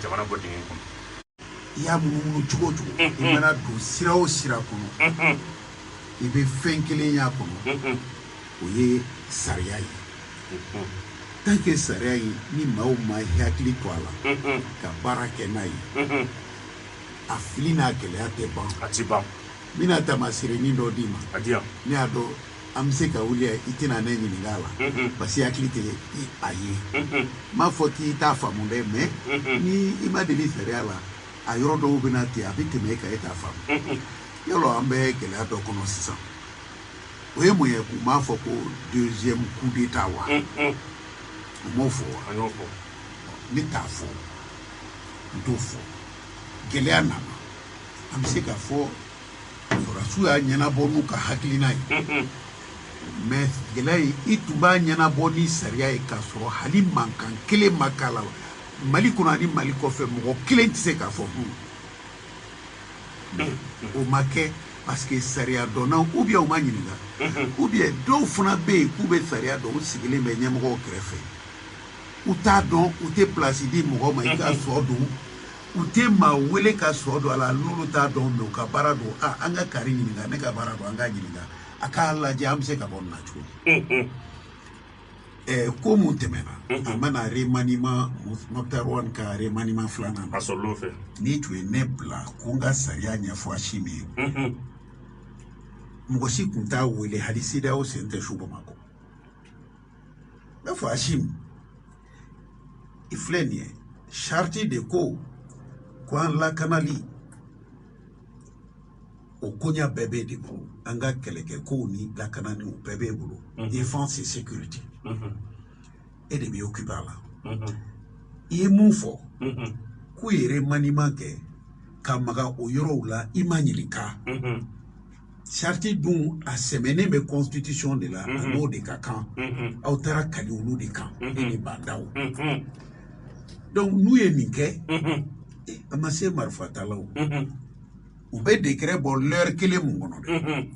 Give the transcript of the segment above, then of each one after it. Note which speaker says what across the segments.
Speaker 1: jamana bɔ dingɛ kɔnɔ.
Speaker 2: I y'a munumunu cogo o cogo i mana don sira o sira kɔnɔ i bɛ fɛn kelen y'a kɔnɔ o ye sariya ye tant que sariya in ni maa o maa hakili to a la ka baara kɛ n'a ye a fili n'a gɛlɛya tɛ ban
Speaker 1: a ti ban.
Speaker 2: n bɛna tamaserenin dɔ d'i ma
Speaker 1: a di yan.
Speaker 2: ne y'a dɔn an bɛ se ka wuli i tɛna ne ɲininka a la parce que hakili tɛ a ye n m'a fɔ k'i t'a faamu dɛ mais ni i ma deli sariya la a yɔrɔ dɔw bɛ na ten a bɛ tɛmɛ e kan e t'a faamu yalɔ an bɛ gɛlɛya dɔ kɔnɔ sisan o ye mun ye k'u m'a fɔ ko deuxième coup d'état wa u m'o fɔ wa
Speaker 1: an y'o fɔ.
Speaker 2: ne t'a fɔ n t'o fɔ gɛlɛya nana an bɛ se k'a fɔ sɔrɔdasiw y'a ɲɛnabɔ n'u ka hakilina ye mais gɛlɛya in i tun b'a ɲɛnabɔ ni sariya ye k'a sɔrɔ hali mankan kelen ma k'a la Mali kɔnɔ ani Mali kɔfɛ mɔgɔ kelen tɛ se k'a fɔ o ma kɛ parce que sariya dɔnnaw ou bien u ma ɲininka ou bien dɔw fana bɛ yen k'u bɛ sariya dɔn u sigilen bɛ ɲɛmɔgɔw kɛrɛfɛ u t'a dɔn u tɛ place di mɔgɔ ma i ka sɔ don u tɛ maa wele ka sɔ don a la n'olu t'a dɔn mais u ka baara don an ka Kari ɲininka ne ka baara don an k'a ɲininka a k'a lajɛ an bɛ se ka bɔ nin na cogo di. Ko mun tɛmɛna a mana remaniement Mokhtar Wane ka remaniement filanan
Speaker 1: a sɔrɔl'o fɛ
Speaker 2: n'i tun ye ne bila ko n ka sariya ɲɛfɔ Asimi ye mɔgɔ si tun t'a wele hali CEDEAO sen tɛ su Bamakɔ n b'a fɔ Asimi i filɛ nin ye charte de ko an lakanali o koɲa bɛɛ b'e de bolo an ka kɛlɛkɛkow ni lakanani o bɛɛ b'e bolo défense et sécurité e de bɛ occupé a la i ye mun fɔ k'u ye remaniement kɛ ka maga o yɔrɔw la i ma ɲininka charte dun a sɛmɛnen bɛ constitution de la a n'o de ka kan aw taara kali olu de kan e ni bandaw donc n'u ye nin kɛ a ma se marifatalaw u bɛ décret bɔ l'heure kelen mun kɔnɔ dɛ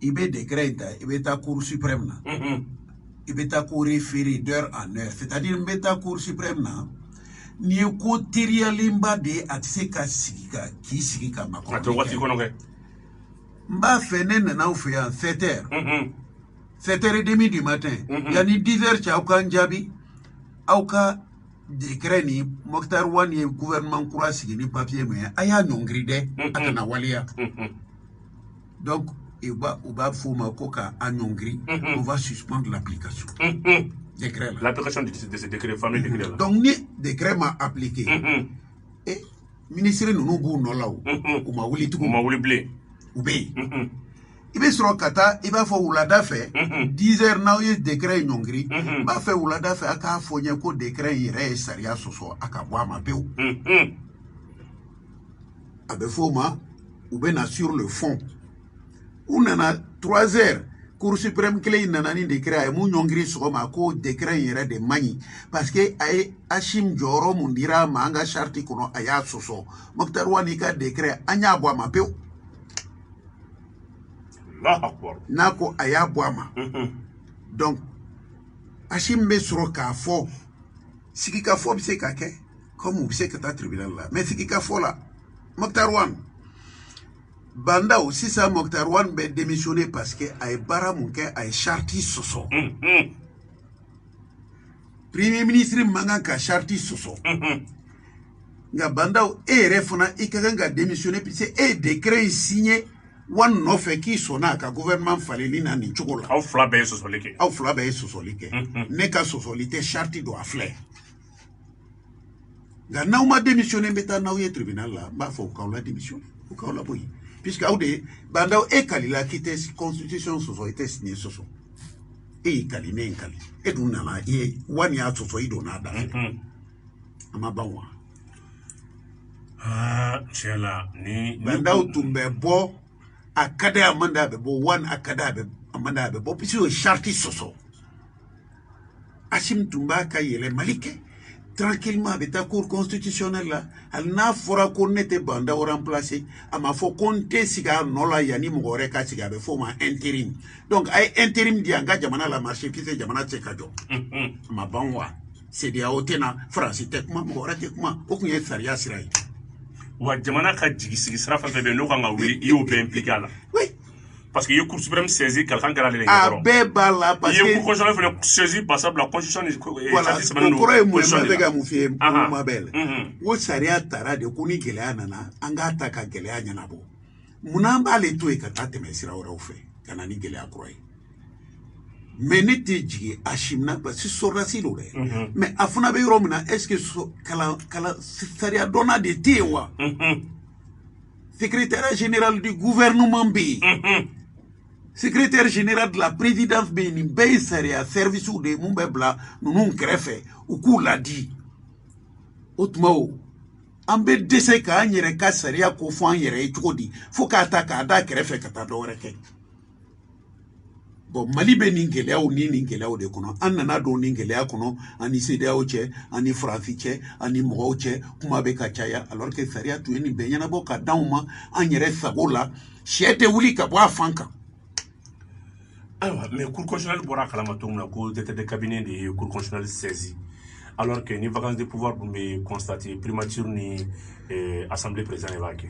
Speaker 2: i bɛ décret in ta i bɛ taa cour suprême na i bɛ taa ko référé d'heure en heure c'est-à-dire n bɛ taa cour suprême na nin ye ko teriyalenba de ye a tɛ se ka sigi k'i sigi ka makɔrɔni kɛ.
Speaker 1: a tɛ waati kɔnɔ kɛ.
Speaker 2: n b'a fɛ ne nana aw fɛ yan 7h 7h30 du matin yanni 10h cɛ aw k'an jaabi aw ka décret ni Mokhtar Wane ye gouvernement kura sigi ni papier min ye a y'a ɲɔngiri dɛ a kana waleya donc u b'a f'o ma ko ka a ɲɔngiri on va suspendre l'application décret la
Speaker 1: l'application de ce décret fameux décret la
Speaker 2: donc ni décret ma appliqué ministre ninnu b'u nɔ la o u ma wuli tugun
Speaker 1: u ma wuli bilen
Speaker 2: u bɛ yen i bɛ sɔrɔ ka taa i b'a fɔ wulada fɛ 10h n'aw ye décret in ɲɔngiri n b'a fɛ wulada fɛ a k'a fɔ n ye ko décret in yɛrɛ ye sariya sɔsɔ a ka bɔ a ma pewu a bɛ f'o ma u bɛ na sur le fond u nana 3h cour suprême kelen in nana ni décret a ye mun ɲɔngiri sɔgɔma ko décret in yɛrɛ de man ɲi parce que a ye Asimi jɔyɔrɔ mun dira a ma an ka charte kɔnɔ a y'a sɔsɔ Mokhtar Wane ka décret an y'a bɔ a ma pewu n'a ko a y'a bɔ a ma donc Asimi bɛ sɔrɔ k'a fɔ sigikafɔ bɛ se ka kɛ comme u bɛ se ka taa tribunal la mais sigikafɔ la Mokhtar Wane bandaw sisan Mokhtar Wane bɛ démissionné parce que a ye baara mun kɛ a ye charte sɔsɔ premier ministre man kan ka charte sɔsɔ nka bandaw e yɛrɛ fana i ka kan ka démissionné puisque e ye décret in signé Wane nɔfɛ k'i sɔnna a ka gouvernement falenni na nin cogo la.
Speaker 1: aw fila bɛɛ ye sɔsɔli kɛ.
Speaker 2: aw fila bɛɛ ye sɔsɔli kɛ. ne ka sɔsɔli tɛ charte don a filɛ. nka n'aw ma démissionné n bɛ taa n'aw ye tribunal la n b'a fɔ u k'aw la démissionné u k'aw la bɔ yen puisque aw de bandaw e kalila k'i tɛ constitution sɔsɔ i tɛ signé sɔsɔ e y'i kali ne ye n kali e dun nana i ye Wane y'a sɔsɔ i donna a da fɛ a ma ban wa.
Speaker 1: tiɲɛ la ni
Speaker 2: bandaw tun bɛ bɔ. A ka d'a ye a man d'a bɛ bɔ Wane a ka d'a ye a man d'a bɛ bɔ puisque o ye charte sɔsɔ Asimi tun b'a ka yɛlɛmali kɛ tranquillement a bɛ taa cour constitutionnelle la hali n'a fɔra ko ne tɛ bandaw remplacer a ma fɔ ko n tɛ sigi a nɔ la yanni mɔgɔ wɛrɛ ka sigi a bɛ f'o ma intérim donc a ye intérim di an ka jamana la marché puisque jamana tɛ se ka jɔ a ma ban wa CEDEAO tena France tɛ kuma mɔgɔ wɛrɛ tɛ kuma o kun ye sariya sira ye
Speaker 1: wa jamana ka jigi sira fɛn fɛn bɛ n'o kan ka wuli i y'o bɛɛ impliqué a la parce que i ye Cour suprême saisi kalikan kɛra ale de ɲɛkɔrɔ
Speaker 2: a bɛɛ b'a la parce que
Speaker 1: i ye Cour constitutionnelle fɛnɛ saisi par exemple la constitution ni
Speaker 2: voilà o kɔrɔ ye mun ye n bɛ fɛ ka mun f'i ye kuma bɛɛ la o sariya taara de ko ni gɛlɛya nana an k'a ta ka gɛlɛya ɲɛnabɔ munna an b'ale to yen ka taa tɛmɛ sira wɛrɛw fɛ ka na ni gɛlɛya kɔrɔ ye mais ne tɛ jigin a simina parce que sɔrɔdasi don dɛ mais a fana bɛ yɔrɔ min na est ce que kalan sariya dɔnna de tɛ yen wa secrétaire général du gouvernement bɛ yen secrétaire général de la présidence bɛ yen nin bɛɛ ye sariya services de ye mun bɛ bila ninnu kɛrɛfɛ u k'u ladi o tuma o an bɛ dɛsɛ k'an yɛrɛ ka sariya ko fɔ an yɛrɛ ye cogo di fo k'a ta k'a da kɛrɛfɛ ka taa dɔ wɛrɛ kɛ bon Mali bɛ nin gɛlɛyaw ni nin gɛlɛyaw de kɔnɔ an nana don nin gɛlɛya kɔnɔ ani CEDEAO cɛ ani Faransi cɛ ani mɔgɔw cɛ kuma bɛ ka caya alors que sariya tun ye nin bɛɛ ɲɛnabɔ ka d'anw ma an yɛrɛ sago la sɛ tɛ wuli ka bɔ a fan kan
Speaker 1: ayiwa mais Cour constitutionnelle bɔra a kalama cogo min na ko directeur de cabinet de ye Cour constitutionnelle saisi alors que ni vacance de pouvoir dun bɛ constater primature ni assemblée président de b'a kɛ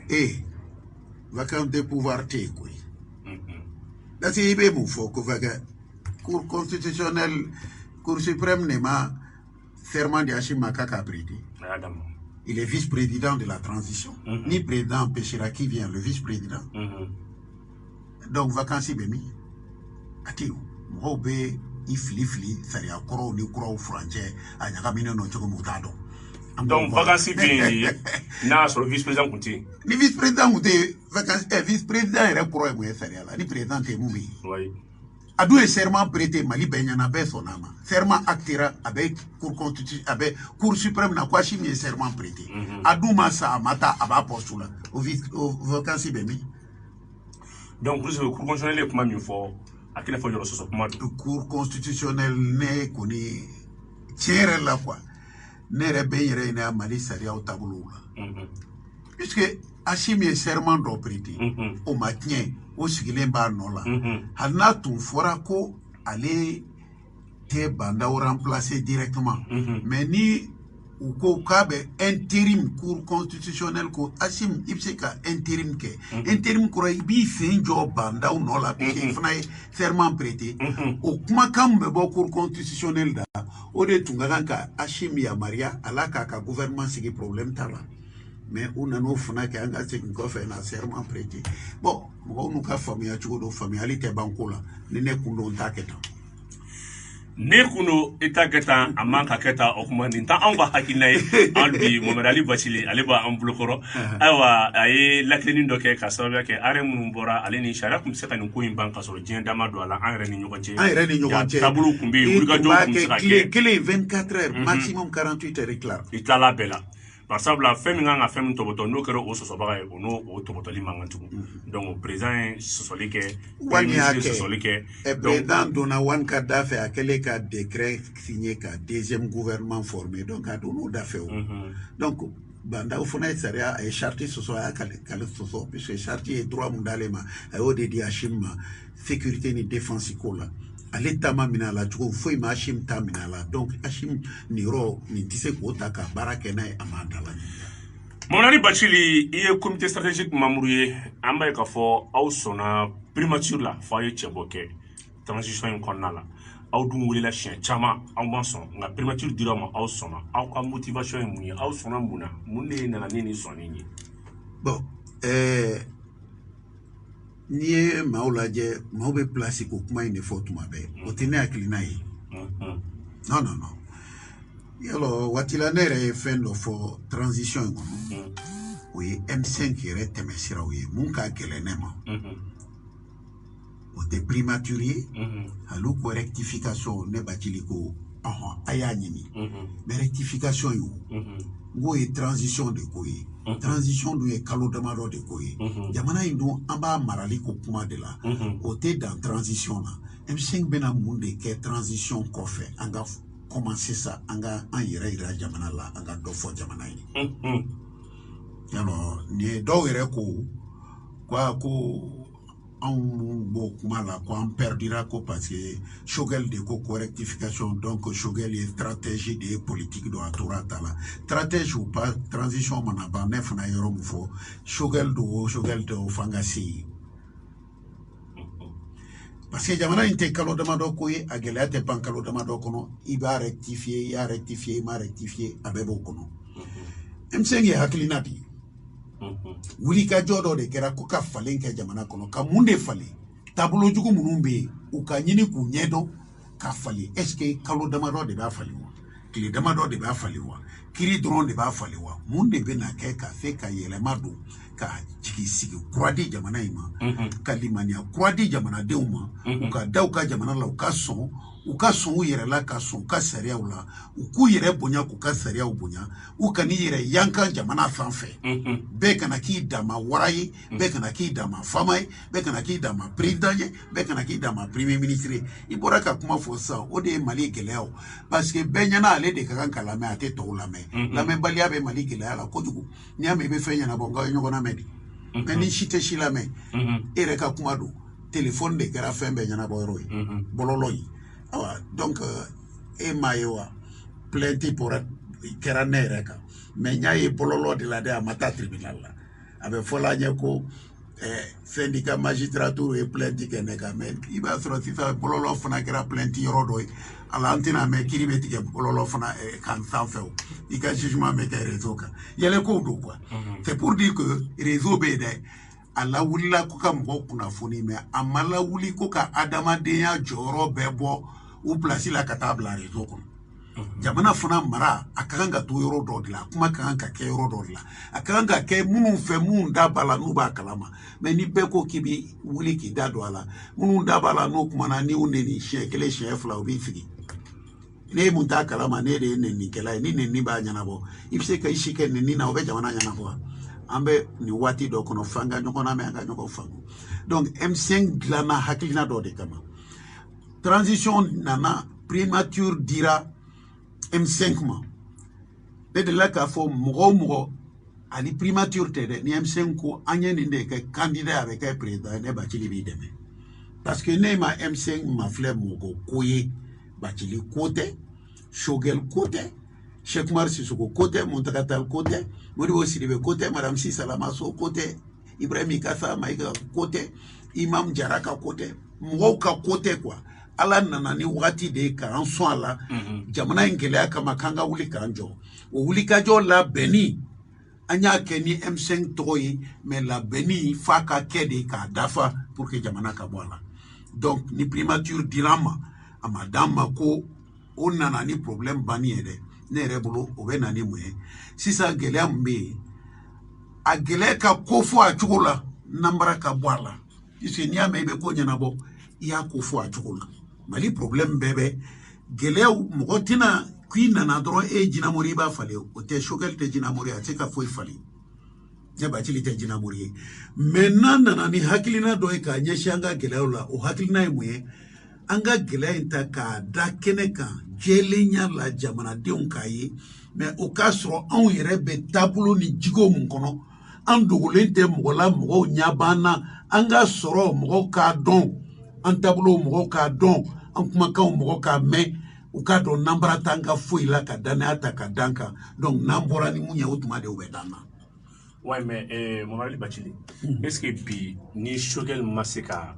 Speaker 2: vacance de pouvoir tɛ yen koyi parce que i bɛ mun fɔ ko Cour constitutionnelle Cour suprême ne ma serment de Hashim Maka k'a prêter il est vice-président de la transition ni président empêchera qui vient le vice-président donc vacances bɛ min a tɛ yen mɔgɔw bɛ i fili sariya kɔrɔw ni kuraw furancɛ a ɲagaminen don cogo min u t'a dɔn
Speaker 1: donc vacances bɛ yen n'a sɔrɔ vice-président kun tɛ yen
Speaker 2: ni vice-président kun tɛ yen vacances vice-président yɛrɛ kɔrɔ ye mun ye sariya la ni président tɛ mun bɛ yen a dun ye serment prêté Mali bɛɛ ɲɛna bɛɛ sɔnn'a ma serment actera a bɛ Cour suprême na ko Hashim ye serment prêté a dun ma sa a ma taa a b'a poste la o vacances bɛ min
Speaker 1: donc Cour constitutionnelle ye kuma min fɔ a kɛnɛ fɔ yɔrɔ sɔsɔ kuma don
Speaker 2: Cour constitutionnelle ne kɔni tiɲɛ yɛrɛ la quoi ne yɛrɛ bɛ n yɛrɛ ɲini a Mali sariyaw taabolow la puisque Hashim ye serment dɔ prêté o ma tiɲɛ o sigilen b'a nɔ la hali n'a tun fɔra ko ale tɛ bandaw remplacer directement mais ni u ko k'a bɛ intérim Cour constitutionnelle ko Hashim i bɛ se ka intérim kɛ intérim kɔrɔ i b'i sen jɔ bandaw nɔ la puisque i fana ye serment prêté o kumakan bɛ bɔ Cour constitutionnelle da o de tun ka kan ka Hashim yamaruya ala k'a ka gouvernement sigi problème t'a la mais u nana o fana kɛ an ka segin kɔfɛ na serment prêté bon mɔgɔw n'u ka faamuya cogo don faamuyali tɛ ban ko la ni ne kun don n t'a kɛ tan
Speaker 1: ne kun don i t'a kɛ tan a man ka kɛ tan o kuma nin t'anw ka hakilina ye an bi Mohamed Ali Bacili ale b'an bolokɔrɔ ayiwa a ye lakilenin dɔ kɛ ka sababuya kɛ arrêt minnu bɔra ale ni sariya tun bɛ se ka nin ko in ban ka sɔrɔ diɲɛ dama don a la an yɛrɛ ni ɲɔgɔn cɛ taabolo tun bɛ yen wulikajɔw tun bɛ se ka kɛ
Speaker 2: kelen 24 heures maximum 48 heures i
Speaker 1: tilala bɛɛ la barisabula fɛn min kan ka fɛn min tɔbɔtɔ n'o kɛra o sɔsɔbaga ye o n'o tɔbɔtɔli man kan tugun donc président ye sɔsɔli kɛ
Speaker 2: wani y'a
Speaker 1: sɔsɔli kɛ
Speaker 2: président donna wani ka da fɛ a kɛlen ka décret signé ka deuxième gouvernement formé donc a donn'o da fɛ o donc bandaw fana ye sariya a ye charte sɔsɔ a y'a kale sɔsɔ puisque charte ye droit mun d'ale ma a y'o de di Hashim ma sécurité ni défense ko la ale taama minɛ a la cogo foyi ma Hashim ta minɛ a la donc Hashim nin yɔrɔ nin tɛ se k'o ta ka baara kɛ n'a ye a ma dala
Speaker 1: Mohamed Ali Bacili i ye comité stratégique membre ye an b'a ye k'a fɔ aw sɔnna primature la fɔ aw ye cɛbɔ kɛ transition in kɔnɔna la aw dun welela siɲɛ caman aw ma sɔn nka primature dira ma aw sɔnna aw ka motivation ye mun ye aw sɔnna mun na mun de nana ni nin sɔnni ye
Speaker 2: bon n'i ye maaw lajɛ maaw bɛ place ko kuma in de fɔ tuma bɛɛ o tɛ ne hakilina ye non yalɔ waati la ne yɛrɛ ye fɛn dɔ fɔ transition in kɔnɔ o ye M5 yɛrɛ tɛmɛsiraw ye mun ka gɛlɛn ne ma o tɛ primature ye hali ko rectification ne Bacili ko a y'a ɲini mais rectification ye o n k'o ye transition de ko ye transition dun ye kalo damadɔ de ko ye jamana in dun an b'a marali ko kuma de la o tɛ dan transition na M5 bɛna mun de kɛ transition kɔfɛ an ka commencer sa an ka an yɛrɛ yira jamana la an ka dɔ fɔ jamana ye yalɔ nin ye dɔw yɛrɛ ko ko on perdira parce que Shogel de correctification, donc Shogel est stratégie de politique de Atoratala. Stratégie ou pas, transition manaba, nef na yorom fo, Shogel de Fangasi. Parce que jamana inte kalo damado koye agela te pan kalo damado kono iba rectifier ya rectifier ma rectifier abebo kono M5 haklinati wuli ka jodo de kera ko ka falen ke jamana kono ka munde fale tablo jugu munumbe u ka nyini ku nyedo ka fale est-ce que kalo damado de ba fale wa kili damado de ba fale wa kiri drone de ba fale wa munde be na ke ka fe ka yele madu ka jigi sigi kwadi jamana ima kalimania kwadi jamana deuma uka dauka jamana la uka son u yere la ka son ka seria ula uku yere bonya ku ka seria ubonya uka ni yere yanka jamana fanfe be kana ki dama warayi be kana ki dama famai be kana ki dama président be kana ki dama premier ministre ibora ka kuma fo sa o de mali geleo parce que benyana ale de kan kala me ate to la me balia be mali gelea la kojugu ni ame be fenya na bonga nyoko na medi meni shite shilame ere ka kuma do téléphone de kera fembe nyana boyroy bololoyi awa donc e mayewa plainte pour kera nereka mais nyaye bololo de la de amata tribunal la abe fola nyako syndicat magistrature e plainte keneka mais iba soro sisa bololo fana kera plainte yorodoy ala antina me kiribe tike bololo fana kan sanfeo ika jugement me kay réseau ka yele ko do quoi c'est pour dire que réseau be de ala wulila ko ka mɔgɔ kunnafoni mais a ma lawuli ko ka adamadenya jɔyɔrɔ bɛɛ bɔ u place la ka taa bila réseau kɔnɔ jamana fana mara a ka kan ka to yɔrɔ dɔ de la a kuma ka kan ka kɛ yɔrɔ dɔ de la a ka kan ka kɛ minnu fɛ minnu da b'a la n'u b'a kalama mais ni bɛɛ ko k'i bɛ wuli k'i da don a la minnu da b'a la n'o kumana ni y'u neni siɲɛ kelen siɲɛ fila u b'i sigi ne ye mun t'a kalama ne de ye nenikɛla ye ni neni b'a ɲɛnabɔ i bɛ se ka i si kɛ neni na o bɛ jamana ɲɛnabɔ ambe ni wati do kono fanga nyokona me anga nyoko fango donc M5 glana hakilina do de kama transition nana primature dira M5 ma de la ka fo mogo ali primature tede ni M5 ko anye ni de ke candidat avec un président ne Bathily bi deme parce que ne ma M5 ma flemme mogo koye Bathily côté Shogel côté Cheikh Oumar Sissoko côté Montakatal côté Modibo Sidibé côté Madame Si Salamaso côté Ibrahim Kassa Maïga côté Imam Jaraka côté Mwoka côté quoi ala nana ni wati de kan so ala jamana ngele kama kanga wuli kanjo o wuli kajo la beni anya keni M5 toyi mais la beni faka kede ka dafa pour que jamana ka bola donc ni primature dirama amadama ko on nana ni problème bani ede ne rebolo o be nani moye sisa gele ambe a gele ka kofo a chugola nambara ka bola isi ni ame be ko nyana bo ya kofo a chugola mali problème bébé gele mogotina kwina na dro e jina mori ba fale o te Shogel te jina mori a te ka foi fale ya Bathily te jina mori maintenant nana ni hakilina do e ka nyeshanga gele la o hakilina moye anga gele inta ka da keneka jelenya la jamana de onkaye mais o kasro an yere be tablo ni jigo mun kono an dogolente mogola mogo nyabana anga soro mogo ka don an tablo mogo ka don an kuma kan mogo ka me o ka don nambara tanga foi la ka dana ata ka danka donc nambora ni munya utuma de obedana
Speaker 1: ouais mais mon ami Bathily est-ce que bi ni Shogel maseka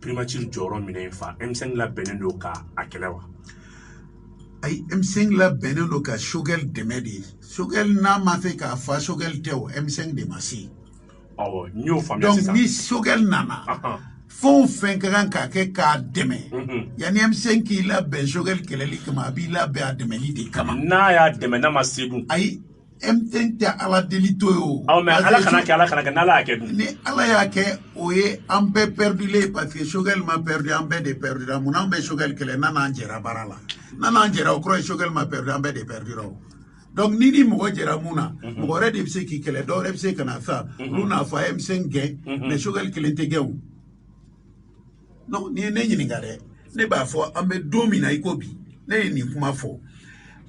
Speaker 1: primature joro mine fa M5 la benendo ka akelewa
Speaker 2: ay M5 la benendo ka Shogel demedi Shogel na ma fe ka fa Shogel teo M5 de masi
Speaker 1: oh nyo famille
Speaker 2: donc
Speaker 1: ça
Speaker 2: ni Shogel nana fon fen kan ka ke ka deme yani M5 ki la ben Shogel keleli kama bi la be ademeli de kama
Speaker 1: na ya deme na masedu
Speaker 2: ay M5 ta ala delito yo
Speaker 1: oh mais ala kana na la ke
Speaker 2: ni ala ya ke oye ambe perdu le parce que Shogel ma perdu ambe de perdu la mon ambe Shogel kele nana njera barala nana njera o croit Shogel ma perdu ambe de perdu ro donc nini mo jera muna mo re de se ki kele do re se kana sa luna fa M5 ge mais Shogel kele te ge non ni ne nyini ngare ne ba fo ambe domina ikobi ne ni kuma fo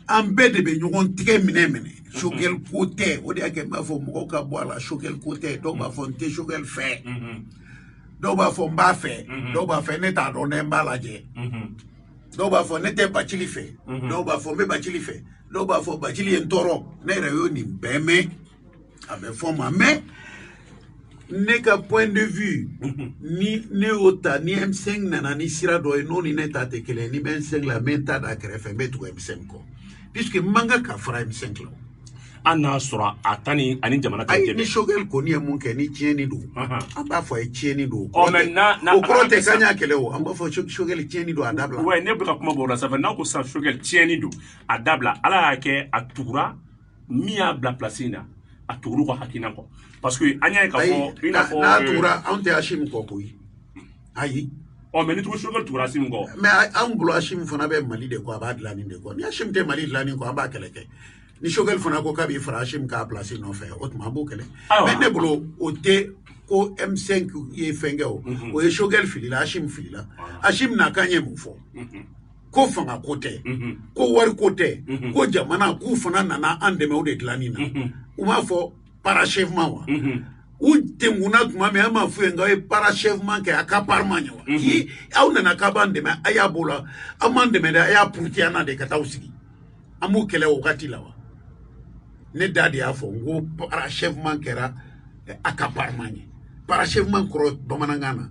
Speaker 2: ambe de be nyogon tike mine Shogel côté o de ake ma fo mo ka bo ala Shogel côté donc ba fo te Shogel fait dɔw b'a fɔ n b'a fɛ dɔw b'a fɛ ne t'a dɔn ne n b'a lajɛ dɔw b'a fɔ ne tɛ Bacili fɛ dɔw b'a fɔ n bɛ Bacili fɛ dɔw b'a fɔ Bacili ye n tɔɔrɔ ne yɛrɛ y'o nin bɛɛ mɛn a bɛ fɔ ma mais ne ka point de vue ni ne y'o ta ni M5 nana ni sira dɔ ye n'o ni ne ta tɛ kelen ni bɛ M5 la n bɛ n ta da kɛrɛfɛ n bɛ tugu M5 kɔ puisque n man kan ka fara M5 la
Speaker 1: an n'a sɔrɔ a ta ni ani jamana ta
Speaker 2: ni Choguel kɔni ye mun kɛ ni tiɲɛni don an b'a fɔ a ye tiɲɛni don
Speaker 1: o
Speaker 2: kɔrɔ tɛ k'an y'a kɛlɛ o an b'a fɔ Choguel tiɲɛni don a dabila
Speaker 1: ouais ne bɛ ka kuma bɔ o la sanfɛ n'a ko sisan Choguel tiɲɛni don a dabila Ala y'a kɛ a tugura min y'a bila place in na a tugura ka hakilina kɔ parce que an y'a ye k'a fɔ
Speaker 2: n'a tugura anw tɛ Hashim kɔ koyi ayi
Speaker 1: mais ni tugu Choguel tugura Hashim kɔ
Speaker 2: mais anw bolo Hashim fana bɛ Mali de kɔ a b'a dilanni de kɔ ni Hashim tɛ Mali dilanni kɔ an b'a kɛlɛ kɛ ni Choguel fana ko k'a b'i fara Hashim k'a place nɔfɛ o tuma an b'o kɛlɛ mais ne bolo o tɛ ko M5 ye fɛn kɛ o ye Choguel filila Hashim filila Hashim n'a kan ye mun fɔ ko fanga ko tɛ ko wari ko tɛ ko jamana k'u fana nana an dɛmɛ o de dilanni na u m'a fɔ parachèvement wa u tɛnkuna tuma min an m'a fɔ yen k'aw ye parachèvement kɛ a ka parement ye wa aw nana k'a b'an dɛmɛ a y'a b'o la aw m'an dɛmɛ dɛ a y'a puruti an na de ka taa aw sigi an b'u kɛlɛ o wagati la wa ne da de y'a fɔ n ko parachèvement kɛra a ka parlement ye parachèvement kɔrɔ bamanankan na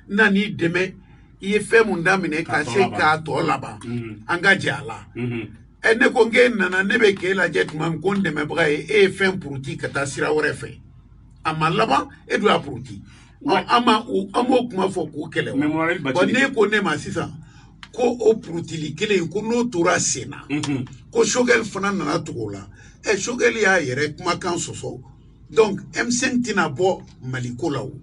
Speaker 2: na n'i dɛmɛ i ye fɛn mun daminɛ ka se k'a tɔ laban an ka jɛ a la ne ko k'e nana ne bɛ k'e lajɛ tuma min ko n dɛmɛbaga ye e ye fɛn puruti ka taa sira wɛrɛ fɛ a ma laban e dun y'a puruti an m'o kuma fɔ k'o kɛlɛ wa n'e ko ne ma sisan ko o purutili kelen ko n'o tora sen na ko Choguel fana nana tugu o la Choguel y'a yɛrɛ kumakan sɔsɔ donc M5 tɛna bɔ Maliko la o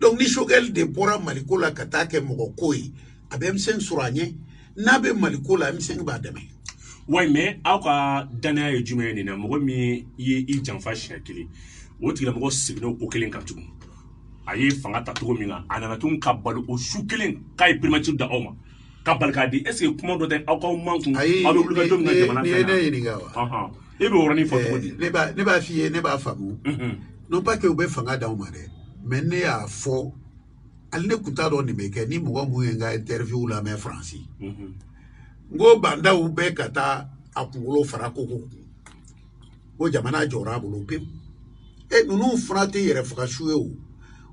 Speaker 2: donc ni Choguel de bɔra Maliko la ka taa kɛ mɔgɔ ko ye a bɛ M5 sɔrɔ a ɲɛ n'a bɛ Maliko la M5 b'a dɛmɛ
Speaker 1: ouais mais aw ka danaya ye jumɛn ye nin na mɔgɔ min ye i janfa siɲɛ kelen o tigilamɔgɔ seginna o kelen kan tugun a ye fanga ta cogo min na a nana tun ka balo o su kelen k'a ye primature da aw ma ka bali k'a di est ce que kuma dɔ tɛ aw k'aw man kun aw bɛ wuli ka don min na jamana fɛ
Speaker 2: na ne ɲininka wa
Speaker 1: e bɛ o yɔrɔnin fɔ cogo di
Speaker 2: ne b'a f'i ye ne b'a faamu non pas que u bɛ fanga d'aw ma dɛ mais ne y'a fɔ hali ne kun t'a dɔn nin bɛ kɛ ni mɔgɔ mun ye n ka interview lamɛn Faransi n ko bandaw bɛɛ ka taa a kunkolo fara koko ko jamana jɔra a bolo pewu ninnu fana tɛ yɛrɛ faga su ye o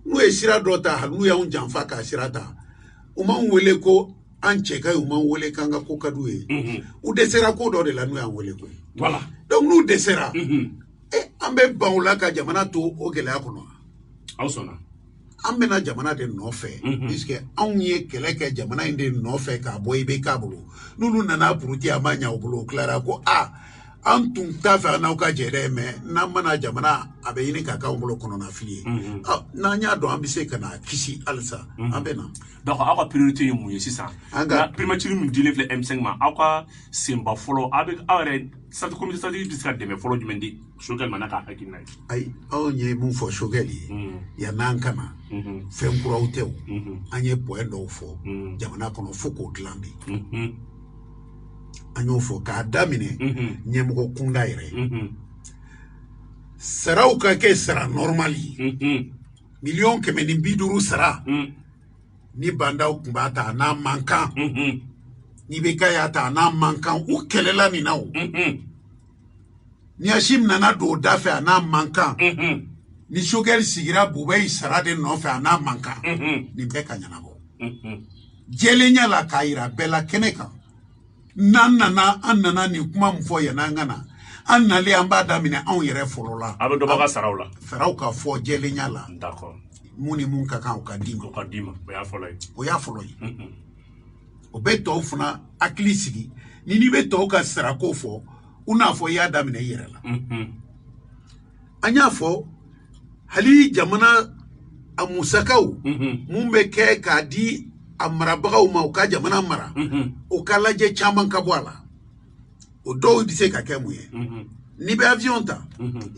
Speaker 2: n'u ye sira dɔ ta hali n'u y'anw janfa k'a sira ta u m'anw wele ko an cɛ ka ɲi u m'anw wele k'an ka ko ka d'u ye u dɛsɛra ko dɔ de la n'u y'an wele koyi
Speaker 1: voilà
Speaker 2: donc n'u dɛsɛra an bɛ ban o la ka jamana to o gɛlɛya kɔnɔ
Speaker 1: aw sɔnna
Speaker 2: an bɛna jamana de nɔfɛ puisque anw ye kɛlɛ kɛ jamana in de nɔfɛ k'a bɔ i bɛ k'a bolo n'olu nana puruti a ma ɲɛ u bolo o tilara ko an tun t'a fɛ an n'aw ka jɛ dɛ mais n'an mana jamana a bɛ ɲini k'a k'anw bolo kɔnɔnafili ye n'an y'a dɔn an bɛ se ka na kisi halisa an bɛ na
Speaker 1: donc aw ka priorité ye mun ye sisan primature min dilen filɛ M5 ma aw ka senba fɔlɔ aw yɛrɛ sati comité stratégique bɛ se ka dɛmɛ fɔlɔ jumɛn di Choguel ma n'a ka hakilina ye
Speaker 2: ayi anw ye mun fɔ Choguel ye yann'an ka na fɛn kuraw tɛ o an ye point dɔw fɔ jamana kɔnɔ fo k'o dilan de an y'o fɔ k'a daminɛ ɲɛmɔgɔ kunda yɛrɛ saraw ka kɛ sara normal ye 150,000 sara ni bandaw tun b'a ta a n'a man kan ni bɛ ka y'a ta a n'a man kan u kɛlɛla nin na o ni Hashim nana don o da fɛ a n'a man kan ni Choguel sigira Bubayi sara de nɔfɛ a n'a man kan nin bɛɛ ka ɲɛnabɔ jɛlenya la k'a yira bɛɛ la kɛnɛ kan n'an nana nin kuma min fɔ yann'an ka na an nalen an b'a daminɛ anw yɛrɛ fɔlɔ la
Speaker 1: a bɛ dɔ bɔ ka saraw la
Speaker 2: saraw ka fɔ jɛlenya la
Speaker 1: d'accord
Speaker 2: mun ni mun ka kan o ka di ma
Speaker 1: o y'a fɔlɔ ye
Speaker 2: o y'a fɔlɔ ye o bɛ tɔw fana hakili sigi n'i bɛ tɔw ka sarako fɔ u n'a fɔ i y'a daminɛ i yɛrɛ la an y'a fɔ hali jamana a musakaw mun bɛ kɛ k'a di a marabagaw ma u ka jamana mara o ka lajɛ caman ka bɔ a la o dɔw bɛ se ka kɛ mun ye n'i bɛ avion ta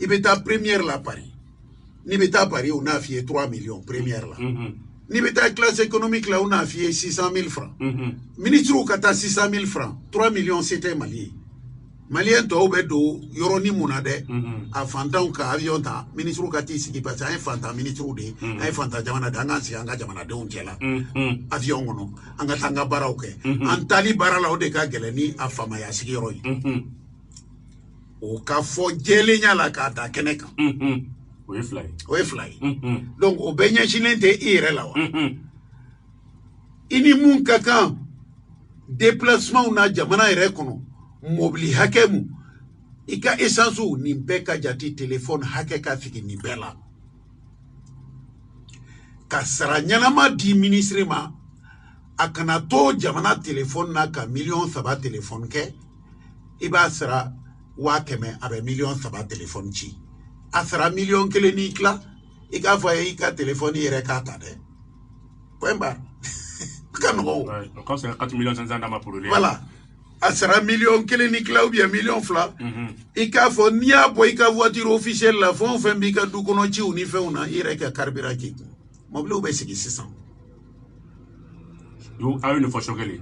Speaker 2: i bɛ taa première la Paris n'i bɛ taa Paris u n'a f'i ye 3 millions première la n'i bɛ taa classe économique la u n'a f'i ye 600 000 francs ministre ka taa 600 000 francs 3 millions c'était Mali ye malien tɔw bɛ don yɔrɔnin mun na dɛ a fantanw ka avion ta ministre ka t'i sigi parce que an ye fantan ministre de ye an ye fantan jamana de an k'an sigi an ka jamanadenw cɛla avion kɔnɔ an ka taa an ka baaraw kɛ an taali baara la o de ka gɛlɛn ni a faamaya sigiyɔrɔ ye o ka fɔ jɛlenya la k'a da kɛnɛ kan
Speaker 1: o ye fila ye
Speaker 2: donc o bɛɛ ɲɛsinnen tɛ i yɛrɛ la wa i ni mun ka kan déplacement na jamana yɛrɛ kɔnɔ mobili hakɛ mun i ka essence nin bɛɛ ka jate téléphone hakɛ ka figi nin bɛɛ la ka sara ɲɛnama di ministre ma a kana to jamana téléphone na ka $3 téléphone kɛ i b'a sara 500 a bɛ $3 téléphone ci a sara $1 n'i tila i k'a fɔ a ye i ka téléphone yɛrɛ k'a ta dɛ point barre ka nɔgɔ voilà a sara $1 ni tila ou bien $2 i k'a fɔ n'i y'a bɔ i ka voiture officielle la fɛn o fɛn b'i ka du kɔnɔ ciw ni fɛnw na i yɛrɛ ka carburant k'i kun mobiliw bɛ sigi sisan
Speaker 1: a ye nin fɔ sɔ kelen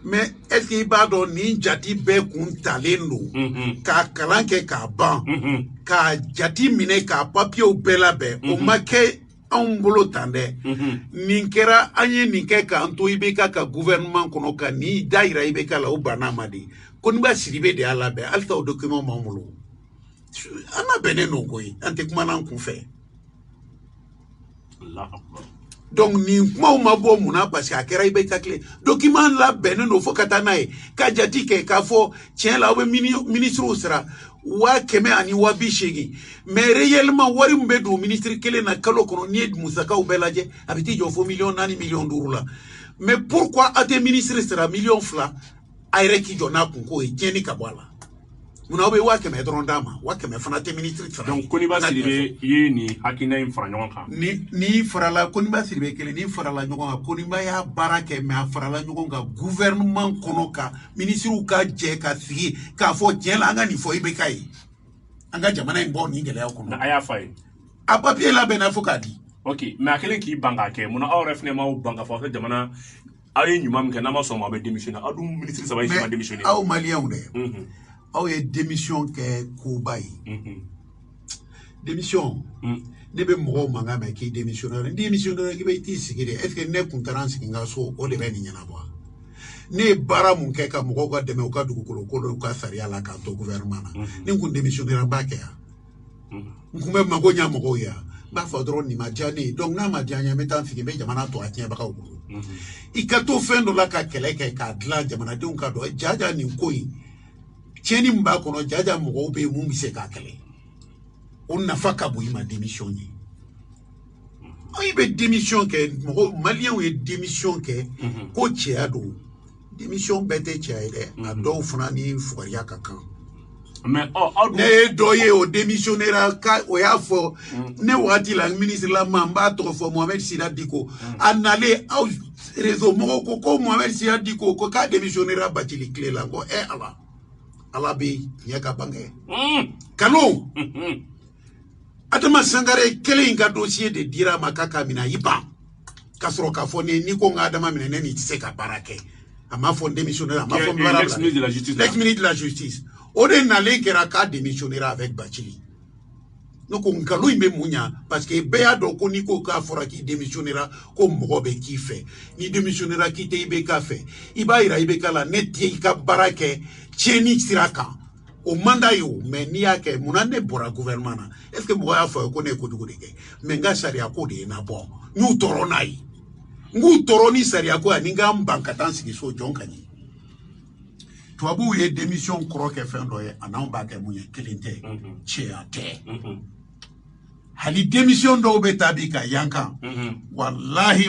Speaker 2: mais est-ce que i b'a dɔn nin jati bɛɛ kun talen don k'a kalan kɛ k'a ban k'a jati minɛ k'a papiyew bɛɛ labɛn o ma kɛ anw bolo tan dɛ nin kɛra an ye nin kɛ k'an to IBK ka gouvernement kɔnɔ ka nin da yira IBK la o banna ma de Koniba Sidibe de y'a labɛn hali ta o document b'an bolo an labɛnnen don koyi an tɛ kuma n'an kun fɛ donc nin kumaw ma bɔ mun na parce que a kɛra IBK tile document labɛnnen don fo ka taa n'a ye ka jati kɛ k'a fɔ tiɲɛ la aw bɛ ministrew sara 100 ani 80 mais réellement wari mun bɛ don ministre kelen na kalo kɔnɔ n'i ye musakaw bɛɛ lajɛ a bɛ t'i jɔ fo $4 millions la mais pourquoi a tɛ ministre sara $2 a yɛrɛ k'i jɔ n'a kunko ye tiɲɛni ka bɔ a la mun na aw bɛ 100 dɔrɔn d'a ma 100 fana tɛ ministre sara
Speaker 1: donc Koniba Sidibe ye nin hakilina in fara ɲɔgɔn kan
Speaker 2: ni farala Koniba Sidibe kelen ni farala ɲɔgɔn kan Koniba y'a baara kɛ mais a farala ɲɔgɔn kan gouvernement kɔnɔ ka ministrew ka jɛ ka sigi k'a fɔ tiɲɛ la an ka nin fɔ IBK ye an ka jamana in bɔ nin gɛlɛya kɔnɔ
Speaker 1: a y'a fɔ a ye
Speaker 2: a papier labɛnna fo k'a di
Speaker 1: ok mais a kɛlen k'i ban k'a kɛ mun na aw yɛrɛ fɛnɛ m'aw ban k'a fɔ aw jamana aw ye ɲuman min kɛ n'a ma sɔn ma a bɛ démissionner aw dun ministre 3 ye si ma démissionner
Speaker 2: aw maliyɛnw dɛ aw ye démission kɛ koba ye démission ne bɛ mɔgɔw mankan mɛn k'i démissionnaire ni démissionnaire k'i bɛ i t'i sigi de est-ce que ne kun taara n sigi n ka so o de bɛ nin ɲɛnabɔ ne ye baara mun kɛ ka mɔgɔw ka dɛmɛ u ka dugukolo ko u ka sariya la k'a to gouvernement na ni n kun démissionnaire n b'a kɛ yan n kun bɛ mago ɲa mɔgɔw ye yan n b'a fɔ dɔrɔn nin ma diya ne ye donc n'a ma diya n ye n bɛ taa n sigi n bɛ jamana to a tiɲɛbagaw bolo i ka to fɛn dɔ la ka kɛlɛ kɛ k'a dilan jamanadenw ka dɔn jaja nin ko in tiɲɛni min b'a kɔnɔ jaja mɔgɔw bɛ yen mun bɛ se k'a kɛlɛ o nafa ka bon i ma démission ye i bɛ démission kɛ mɔgɔw maliyɛnw ye démission kɛ ko cɛya don démission bɛɛ tɛ cɛya ye dɛ a dɔw fana ni fugariya ka kan
Speaker 1: mais
Speaker 2: ne ye dɔ ye o démissionnera o y'a fɔ ne wagati la ministre la ma n b'a tɔgɔ fɔ Mohamed Sida Diko a nalen aw réseau mɔgɔw ko Mohamed Sida Diko ko k'a démissionnera Bathily tile la n ko ala bɛ ɲɛ ka bange kalo Adama Sangare kelen in ka dossier de dira ma k'a ka minɛ i ban ka sɔrɔ k'a fɔ ne ni ko n ka Adama minɛ ne ni tɛ se ka baara kɛ a m'a fɔ démissionnaire a m'a fɔ l'ex-ministre de la justice o de nalen kɛra k'a démissionnera avec Bathily ne ko nkalon in bɛ mun ɲa parce que bɛɛ y'a dɔn ko n'i ko k'a fɔra k'i démissionnera ko mɔgɔ bɛ k'i fɛ n'i démissionnera k'i tɛ IBK fɛ i b'a yira IBK la ne tɛ i ka baara kɛ tiɲɛni sira kan o mandat ye o mais n'i y'a kɛ mun na ne bɔra gouvernement na est-ce que mɔgɔ y'a fɔ ko ne ye kojugu de kɛ mais n ka sariya ko de ye na bɔ n y'u tɔɔrɔ n'a ye n k'u tɔɔrɔ ni sariya ko ye ani n ka n ban ka taa n sigi so jɔn ka ɲɛ tubabuw ye démission kɔrɔ kɛ fɛn dɔ ye a n'anw b'a kɛ mun ye kelen tɛ cɛya tɛ hali démission dɔw bɛ taa bi ka yankan wallahi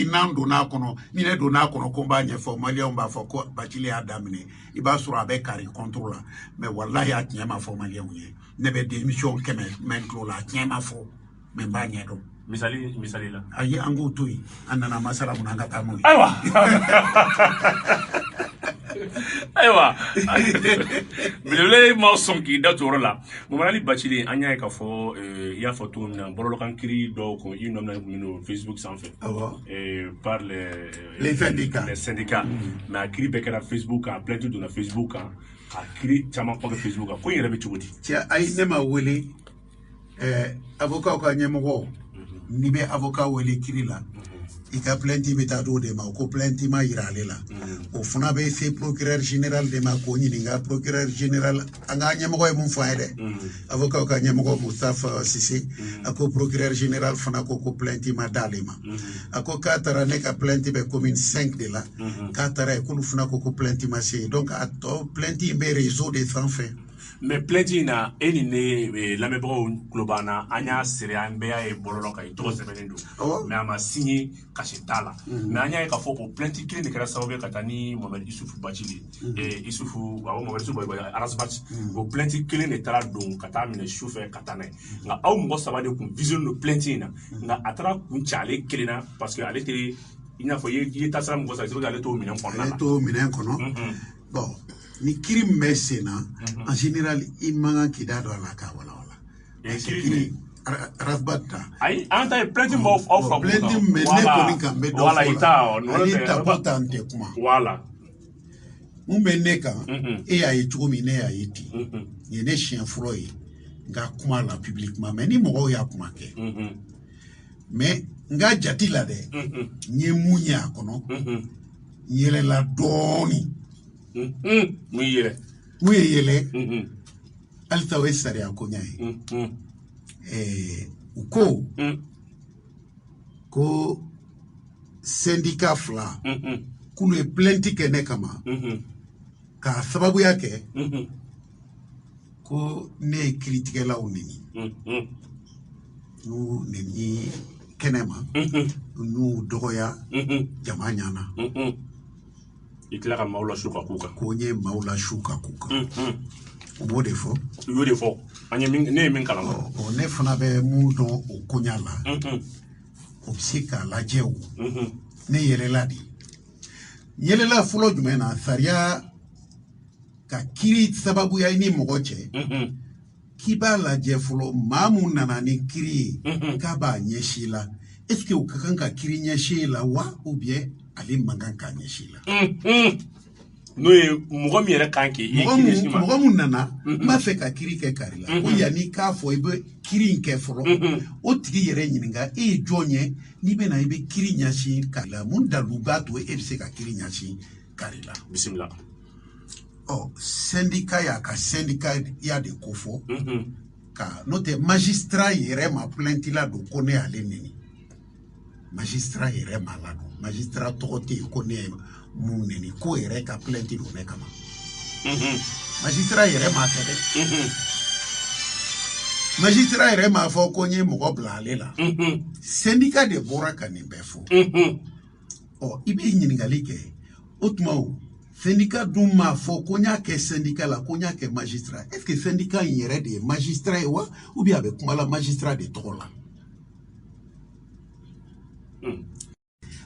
Speaker 2: n'an donn'a kɔnɔ ni ne donn'a kɔnɔ ko n b'a ɲɛfɔ maliyɛnw b'a fɔ ko Bathily y'a daminɛ i b'a sɔrɔ a bɛ kari contre la mais wallahi a tiɲɛ ma fɔ maliyɛnw ye ne bɛ démission 100 mɛ tulo la a tiɲɛ ma fɔ mais n b'a ɲɛ dɔn
Speaker 1: misali la
Speaker 2: ayi an k'o to yen an nana masala mun an ka taa n'o ye
Speaker 1: ayiwa Ayiwa belebele ma sɔn k'i da tɔɔrɔ la Mohamedali Bacili an y'a ye k'a fɔ i y'a fɔ cogo min na bɔlɔlɔkan kiri dɔw kun i nɔminɛ kun don Facebook sanfɛ par les syndicats mais a kiri bɛɛ kɛra Facebook kan plainte donna Facebook kan a kiri caman kɔfɛ Facebook kan ko in yɛrɛ bɛ cogo di
Speaker 2: cɛ ayi ne ma wele avocat ka ɲɛmɔgɔ n'i bɛ avocat wele kiri la i ka plainte bɛ taa d'o de ma ko plainte ma yira ale la o fana bɛ se procureur général de ma k'o ɲininka procureur général an ka ɲɛmɔgɔ ye mun fɔ an ye dɛ avocat ka ɲɛmɔgɔ Mustafa Sise a ko procureur général fana ko plainte ma d'ale ma a ko k'a taara ne ka plainte bɛ commune 5 de la k'a taara yen k'olu fana ko plainte ma se donc a tɔ plainte in bɛ réseau de sanfɛ.
Speaker 1: mais plainte in na e ni ne lamɛnbagaw tulo b'an na an y'a seri an bɛɛ y'a ye bɔlɔlɔ kan i tɔgɔ sɛbɛnnen don mais a ma signé kasi t'a la mais an y'a ye k'a fɔ o plainte kelen de kɛra sababu ye ka taa ni Mohamed Isufu Bacili Mohamed Isufu Arasbach o plainte kelen de taara don ka taa minɛ sufɛ ka taa n'a ye nka aw mɔgɔ saba de kun visionné don plainte in na nka a taara kun cɛ ale kelen na parce que ale tɛ i n'a fɔ i ye taasira mɔgɔ saba c'est ale t'o minɛn kɔnɔna la ale
Speaker 2: t'o minɛn kɔnɔ bon ni kiri min bɛ sen na en général i man kan k'i da don a la k'a walawala kiri Arasbach ta
Speaker 1: ayi an ta ye plainte min b'aw fila kun
Speaker 2: plainte min bɛ ne kɔni kan n bɛ dɔ fɔ la ale tapo ta n tɛ kuma mun bɛ ne kan e y'a ye cogo min ne y'a ye ten nin ye ne siɲɛ fɔlɔ ye n ka kuma la publiquement mais ni mɔgɔw y'a kuma kɛ mais n ka jate la dɛ n ye mun ye a kɔnɔ n yɛlɛla dɔɔnin
Speaker 1: mun ye
Speaker 2: yɛlɛ halisa o ye sariya koɲa ye u ko syndicat fila k'olu ye plainte kɛ ne kama k'a sababuya kɛ ko ne ye kiritigɛlaw neni n'u neni kɛnɛma n'u dɔgɔya jama ɲana
Speaker 1: i tila ka maaw la su ka k'u kan
Speaker 2: ko n ye maaw la su ka k'u kan u b'o de fɔ
Speaker 1: u y'o de fɔ ne ye min kalan
Speaker 2: ne fana bɛ mun dɔn o koɲa la o bɛ se k'a lajɛ o ne yɛlɛla de yɛlɛla fɔlɔ jumɛn na sariya ka kiri sababuya ni mɔgɔ cɛ k'i b'a lajɛ fɔlɔ maa mun nana ni kiri ye k'a b'a ɲɛsin la est-ce que o ka kan ka kiri ɲɛsin la wa ou bien ale man kan k'a ɲɛsin la
Speaker 1: n'o ye mɔgɔ min yɛrɛ kan k'i ɲɛsin ma
Speaker 2: mɔgɔ mun nana n b'a fɛ ka kiri kɛ kari la ko yanni k'a fɔ i bɛ kiri in kɛ fɔlɔ o tigi yɛrɛ ɲininka e ye jɔn ye n'i bɛna i bɛ kiri ɲɛsin kari la mun dalu b'a to e bɛ se ka kiri ɲɛsin kari la
Speaker 1: bisimila
Speaker 2: syndicat y'a ka syndicat y'a de ko fɔ ka n'o tɛ magistrat yɛrɛ ma plainte la don ko ne y'ale neni magistrat yɛrɛ ma la don magistrat tɔgɔ tɛ yen ko ne ye mun neni ko yɛrɛ ka plainte don ne kama magistrat yɛrɛ m'a kɛ dɛ magistrat yɛrɛ m'a fɔ ko n ye mɔgɔ bila ale la syndicat de bɔra ka nin bɛɛ fɔ i bɛ ɲininkali kɛ o tuma o syndicat dun m'a fɔ ko n y'a kɛ syndicat la ko n y'a kɛ magistrat est-ce que syndicat in yɛrɛ de ye magistrat ye wa ou bien a bɛ kuma la magistrat de tɔgɔ la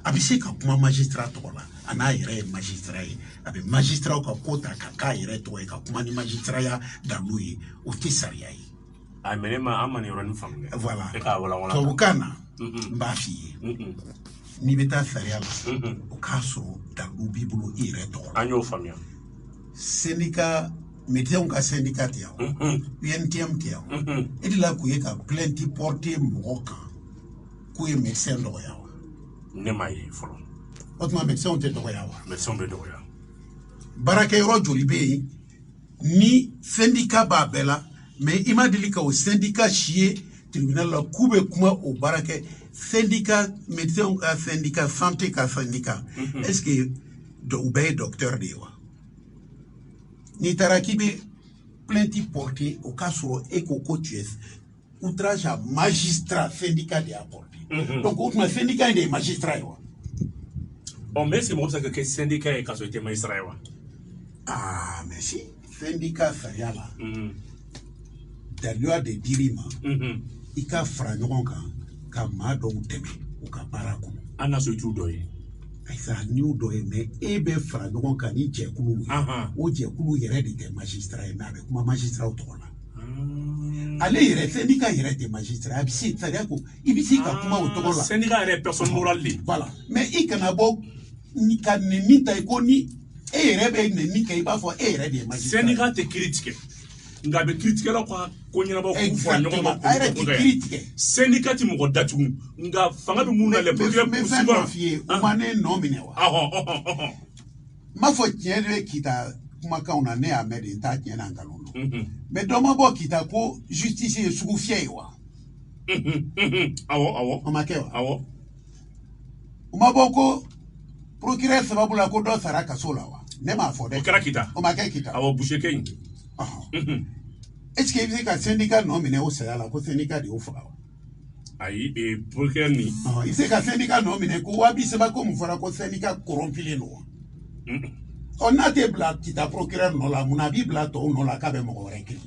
Speaker 2: a bɛ se ka kuma magistrat tɔgɔ la a n'a yɛrɛ ye magistrat ye a bɛ magistrat ka ko ta ka k'a yɛrɛ tɔgɔ ye ka kuma ni magistraya dalu ye o tɛ sariya ye
Speaker 1: a mɛ ne ma an ma nin yɔrɔnin faamu dɛ
Speaker 2: voilà
Speaker 1: e k'a walawala
Speaker 2: tubabukan na n b'a f'i ye n'i bɛ taa sariya la o k'a sɔrɔ dalu b'i bolo i yɛrɛ tɔgɔ la
Speaker 1: an y'o faamuya
Speaker 2: syndicat médecins ka syndicat tɛ yan UNTM tɛ yan e de la k'u ye ka plainte porter mɔgɔ kan k'u ye médecin dɔgɔya wa
Speaker 1: ne m'a ye fɔlɔ
Speaker 2: o tuma médecins tɛ dɔgɔya wa
Speaker 1: médecins bɛ dɔgɔya
Speaker 2: baarakɛyɔrɔ joli bɛ yen ni syndicat b'a bɛɛ la mais i ma deli ka o syndicat si ye tribunal la k'u bɛ kuma o baara kɛ syndicat médecins ka syndicat santé ka syndicat est-ce que u bɛɛ ye docteur de ye wa n'i taara k'i bɛ plainte porter o k'a sɔrɔ e ko ko tu es outrage à magistrat syndicat de y'a porté donc o tuma syndicat in de ye magistrat ye wa
Speaker 1: mais est-ce que mɔgɔ bɛ se ka kɛ syndicat ye k'a sɔrɔ i tɛ magistrat ye wa
Speaker 2: mais si syndicat sariya la daluya de dir'i ma i ka fara ɲɔgɔn kan ka maa dɔw dɛmɛ u ka baara kɔnɔ
Speaker 1: an na so i t'u dɔ ye
Speaker 2: Aïssa nous doit mais ebe fra donc kan ni jekulu o jekulu yere de magistrat mais avec ma magistrat autola ale yere syndicat yere de magistrat abisi c'est-à-dire ko ibisi ka kuma autola
Speaker 1: syndicat yere personne morale
Speaker 2: voilà mais ikana bo ni kan ni tay ko ni yere be ni kay ba fo yere de magistrat
Speaker 1: syndicat te critique nga be critique la ko nyina ba ku fa nyoko ma
Speaker 2: critique
Speaker 1: syndicat ti mo datu nga fanga be muna le problème
Speaker 2: mais fier o mané nominé wa ma fo tiere kita kuma ka ona ne amede ta tiena ngalono mais do ma bo kita ko justice sugu fier wa
Speaker 1: awo
Speaker 2: o ma ke wa
Speaker 1: awo
Speaker 2: o ma bo ko procureur sababu la ko do saraka sola wa ne ma fo de
Speaker 1: o kara kita
Speaker 2: o ma ke kita
Speaker 1: awo boucher ken
Speaker 2: est-ce que vous avez un syndicat nominé au Sénat, la syndicat de Oufra?
Speaker 1: Aïe, et pour quel ni?
Speaker 2: Il sait qu'un syndicat nominé, Kouabi, c'est pas comme un syndicat corrompu. On a des blagues qui t'a procuré, non, la Mounabi, blague, on l'a quand même réglé.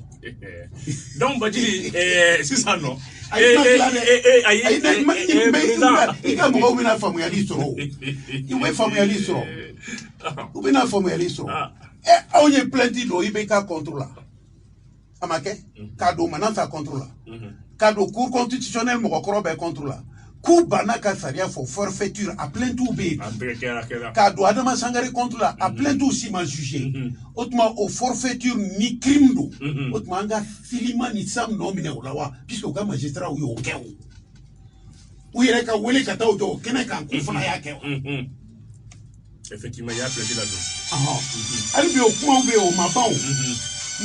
Speaker 1: Donc, Badji, c'est ça, non?
Speaker 2: Amake, cadeau maintenant ça contrôle. Cadeau cour constitutionnel mon be contrôle. Coup banaka saria for forfaiture à plein tout bé. Cadeau adama sangare contrôle à plein tout si ma jugé. Autrement au forfaiture ni crime do. Autrement nga filima ni sam nominé ou lawa puisque au magistrat ou yo keo. Ou yere ka wele kata o do kene kan ko fona ya keo.
Speaker 1: Effectivement, il y a plein de là-dedans.
Speaker 2: Ali bi o kuma be o mabao.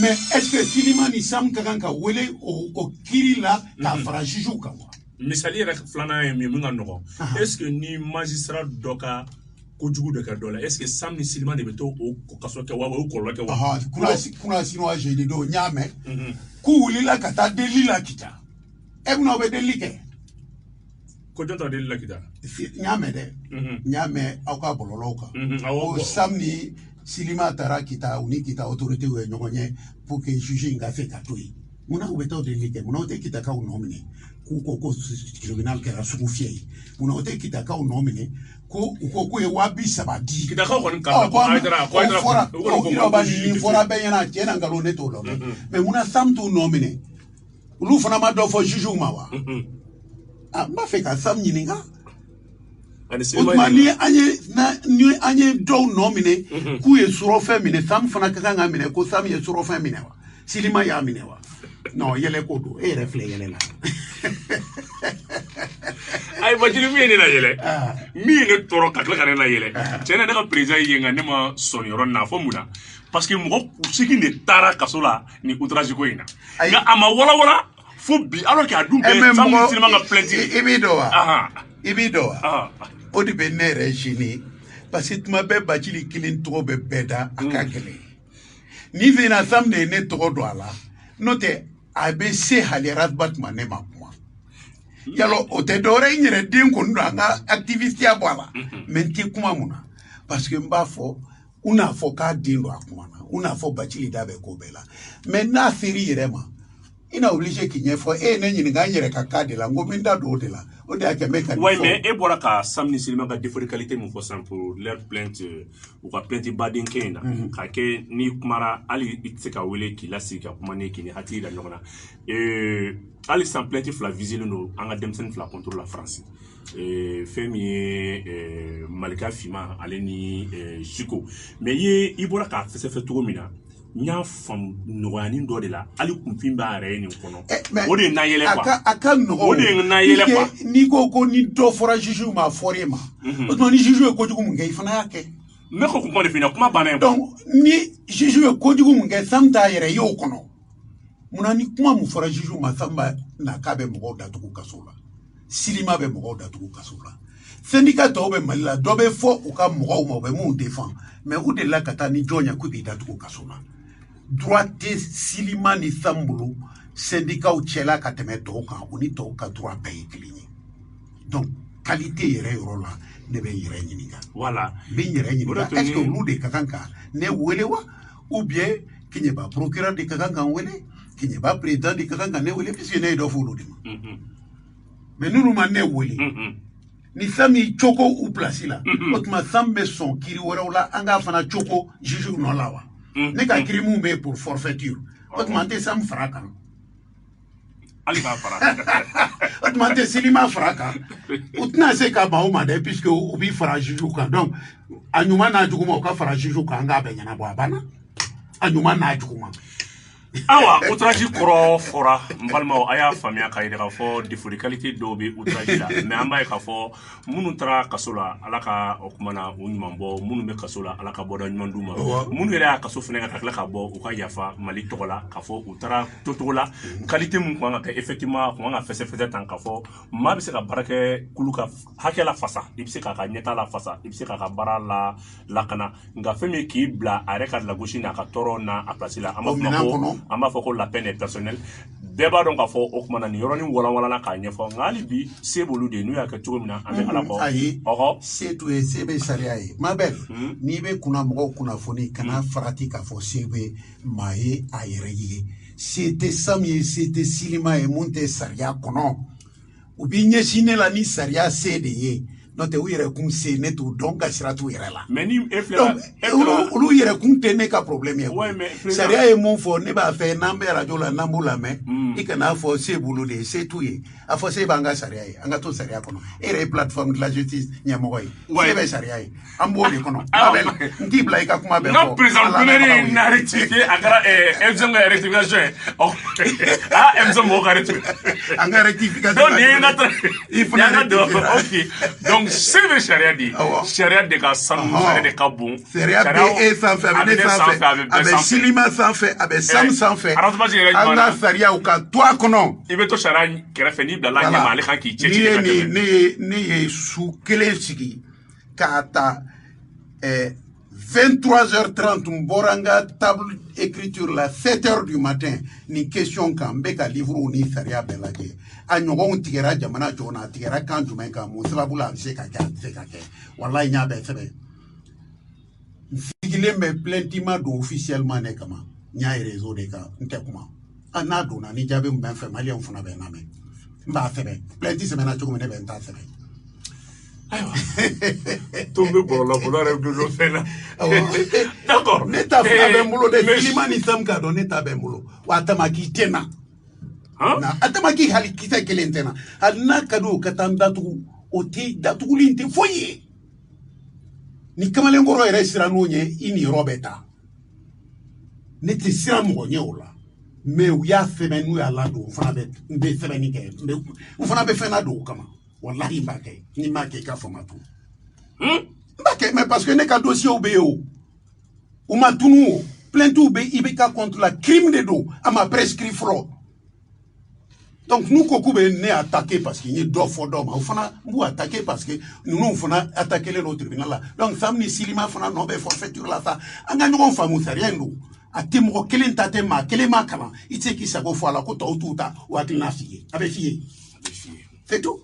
Speaker 2: Mais est-ce que Silima ni Sam Kaganka wele au Kirila ka franchiju ka wa
Speaker 1: misali rek flana mi munga no est-ce que ni magistrat doka ko jugu de ka dola est-ce que Sam ni Silima de beto o kaso ke wa ko lo ke wa
Speaker 2: kuna sino a je do nyame ku wulila kata delila kita e no be delike
Speaker 1: ko jonta delila kita
Speaker 2: nyame de nyame aka bololoka o Sam ni Silima tara kita uni kita autorité ou nyonye pour que juger nga fait katoi muna ubeto de like muna ote kita ka unomine ku ko tribunal ke rasuku fiei muna ote kita ka unomine ko ko e wabi sabadi
Speaker 1: kita ka kon ka ko aidra
Speaker 2: ko ba ni fora be yana tena ngalo neto lo mais muna samtu nomine lu fana ma do fo juge ma wa ma fait ka sam nyininga Otmani anye do nomine ku ye suro femine Sam fana kanga mine ko Sam ye suro femine wa Silima ya mine wa non yele ko do e refle yele la
Speaker 1: ay bajiri mi ni na yele mi ne toro kakla kana na yele tena daga président yenga ne ma son yoron na fo muna parce que mo siki ne tara kasola ni outrage ko ina nga ama wala fo bi alors que adum be Sam Silima nga plainte
Speaker 2: ibido o de be nere jini parce que tuma be bajili kilin to be beda akakele ni vena Sam ne to do ala note ABC halirat batman ne makwa yalo o te dore nyere den ko ndanga activiste ya bwala menti kuma muna parce que mbafo una fo ka dindo akumana una fo bajili dabe ko bela mais na seri yerema ina obligé ki nyefo ne nyini nga nyere ka de la ngominda do de la o de ake meka
Speaker 1: ouais mais e bora ka Sam ni Silima ka défaut de qualité mon for pour leur plainte ou ka plainte badin kena ka ke ni kumara ali itse ka wele ki la sika kuma ne ki ni hati da nyona ali sans plainte fla visile no anga demsen fla contre la France femi Malika Fima ale ni Chiko mais ye i bora ka se fait tout mina nya fam noani do de la ali kumpimba re ni kono o de na yele kwa
Speaker 2: aka no
Speaker 1: o de na yele kwa
Speaker 2: ni ko ni do fora juju ma forema o to ni juju ko jugu ngey fana yake
Speaker 1: me ko ko de fina kuma bana
Speaker 2: donc ni juju ko jugu ngey samta yere yo kono munani kuma mu fora juju ma samba na kabe mo da tuku kasola Silima be mo da tuku kasola syndicat to be mala do be fo o ka mo be mu défend mais ou de la kata ni jonya ku bi da tuku kasola droite Silima ni Sambulu syndicat ou tchela kateme toka oni toka droit pays clini donc qualité yere rola ne be yere nyiniga
Speaker 1: voilà
Speaker 2: be yere nyiniga est-ce que nous de kakanka ne welewa ou bien kinye ba procureur de kakanka wele kinye ba président de kakanka ne wele puisque ne do fulu de mais nous ma ne wele ni sami choko u place la otuma sambe son kiri wora la anga fana choko juju no lawa ne ka kiri mu be pour forfaiture otuma te sam fraka
Speaker 1: ali ka fara
Speaker 2: otuma te silima fraka utna se ka ba o ma de puisque u bi fara juju kan donc anyuma na juguma ka fara juju kan nga be nyana bo abana anyuma na juguma
Speaker 1: awa outrage koro fora mbalma aya famia ka ide ka fo défaut qualité do be outrage la mais amba ka fo munu tra kasola alaka okumana unyumambo munu be kasola alaka boda nyanduma munu ira kaso fene ka ka bo u ka yafa mali togola ka fo outra totola qualité mun ko nga effectivement ko nga fese tan ka fo ma be se ka barake kuluka hakela fasa ibse ka nyeta la fasa ibse ka bara la kana nga femi ki bla areka la gauche na ka toro na a place la amba foko la peine est personnelle beba donc a fo okmana ni yoroni wala na ka nyefo ngali bi sebolu de nu ya ka tugumina ambe ala ko oho
Speaker 2: setu e sebe sharia e mabel ni be kuna mo kuna foni kana farati ka fo sebe mae ayeregi c'était samie c'était silima e monte sharia kono ubi nyesine la ni sharia sede ye non te uyere kum se ne tu donc asira tu yere la
Speaker 1: mais ni efla
Speaker 2: ulu yere kum te ne ka problème ye sharia e mon fo ne ba fe nambe radio la nambula me ikana fo se bulu de se tu ye afo se banga sharia e anga to sharia kono ere plateforme de la justice nyamoy se be sharia e ambo de kono abel ndibla ika kuma be
Speaker 1: non président Buneri na rectifié agara emzonga rectification emzonga mo ga rectification
Speaker 2: anga rectification
Speaker 1: donc ni na il faut na do OK donc c'est le charia dit charia de ka sanu charia de ka bon
Speaker 2: charia be sans fait avec silima sans fait avec sam sans fait anga charia ou ka toi kono
Speaker 1: ibe to charia kerefe ni bla la nyama ale kan ki cheche
Speaker 2: ni sous kele sigi kata 23h30 mboranga table écriture la 7h du matin ni question kan be ka livre ni charia belaje a ɲɔgɔnw tigɛra jamana jɔna a tigɛra kan jumɛn kan mun sababu la a bɛ se ka kɛ a tɛ se ka kɛ walayi n y'a bɛɛ sɛbɛn n sigilen bɛ plaintement don officiellement ne kama n y'a ye réseau de kan n tɛ kuma n'a donna ni jaabi min bɛ n fɛ maliyɛnw fana bɛ n lamɛn n b'a sɛbɛn plainte sɛbɛnna cogo min ne bɛ n ta sɛbɛn
Speaker 1: ayiwa tombe bɔrɔla bolo yɛrɛ dodo fɛn na d'accord
Speaker 2: ne ta fana bɛ n bolo dɛ filima ni sam ka dɔn ne ta bɛ n bolo wa a tama k'i tɛ na na atamaki hali kita kelentena halna kadu katan datugu oti datuguli nti foye ni kamale ngoro ere sira no nye ini robeta ne ti sira mo nye ola me u ya feme nu ya lado fana be feme ni ke u fana be fena do kama wallahi mbake ni make ka formatu mbake mais parce que ne ka dossier obeo ou matunu plainte ou be ibeka contre la crime de do ama prescrit fraud. Donc nous Kokou ne attaqué parce qu'il y a deux fois d'hommes. Nous attaqué parce que nous avons attaqué le tribunal là. Donc ça me silima fona no be forfaiture là ça. Anga nous famu rien nous. Atimo kelen tatema kelema kala. Ite ki sako fo la ko to tuta ou atina fié. Avec fié. C'est tout.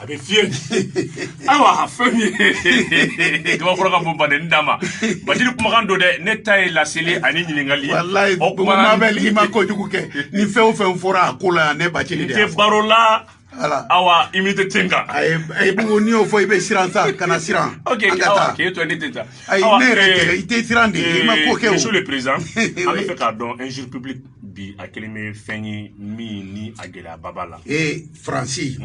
Speaker 1: Avec fié. Awa fami. Ko ko ka bomba de ndama. Bajiri kuma do de netai la sele ani nyilingali.
Speaker 2: Wallahi ko ma bel ima ko juku ke. Ni fe o fe fora akola ne bajiri de.
Speaker 1: Te barola. Awa imite tenga.
Speaker 2: Ay bu ni o fo ibe siransa kana siran.
Speaker 1: OK, awa ke to ni tenta.
Speaker 2: Ay ne rete ite sirandi ima ko ke.
Speaker 1: Monsieur le président, en fait pardon, injure public bi akeleme fenyi mi ni agela babala.
Speaker 2: Francis.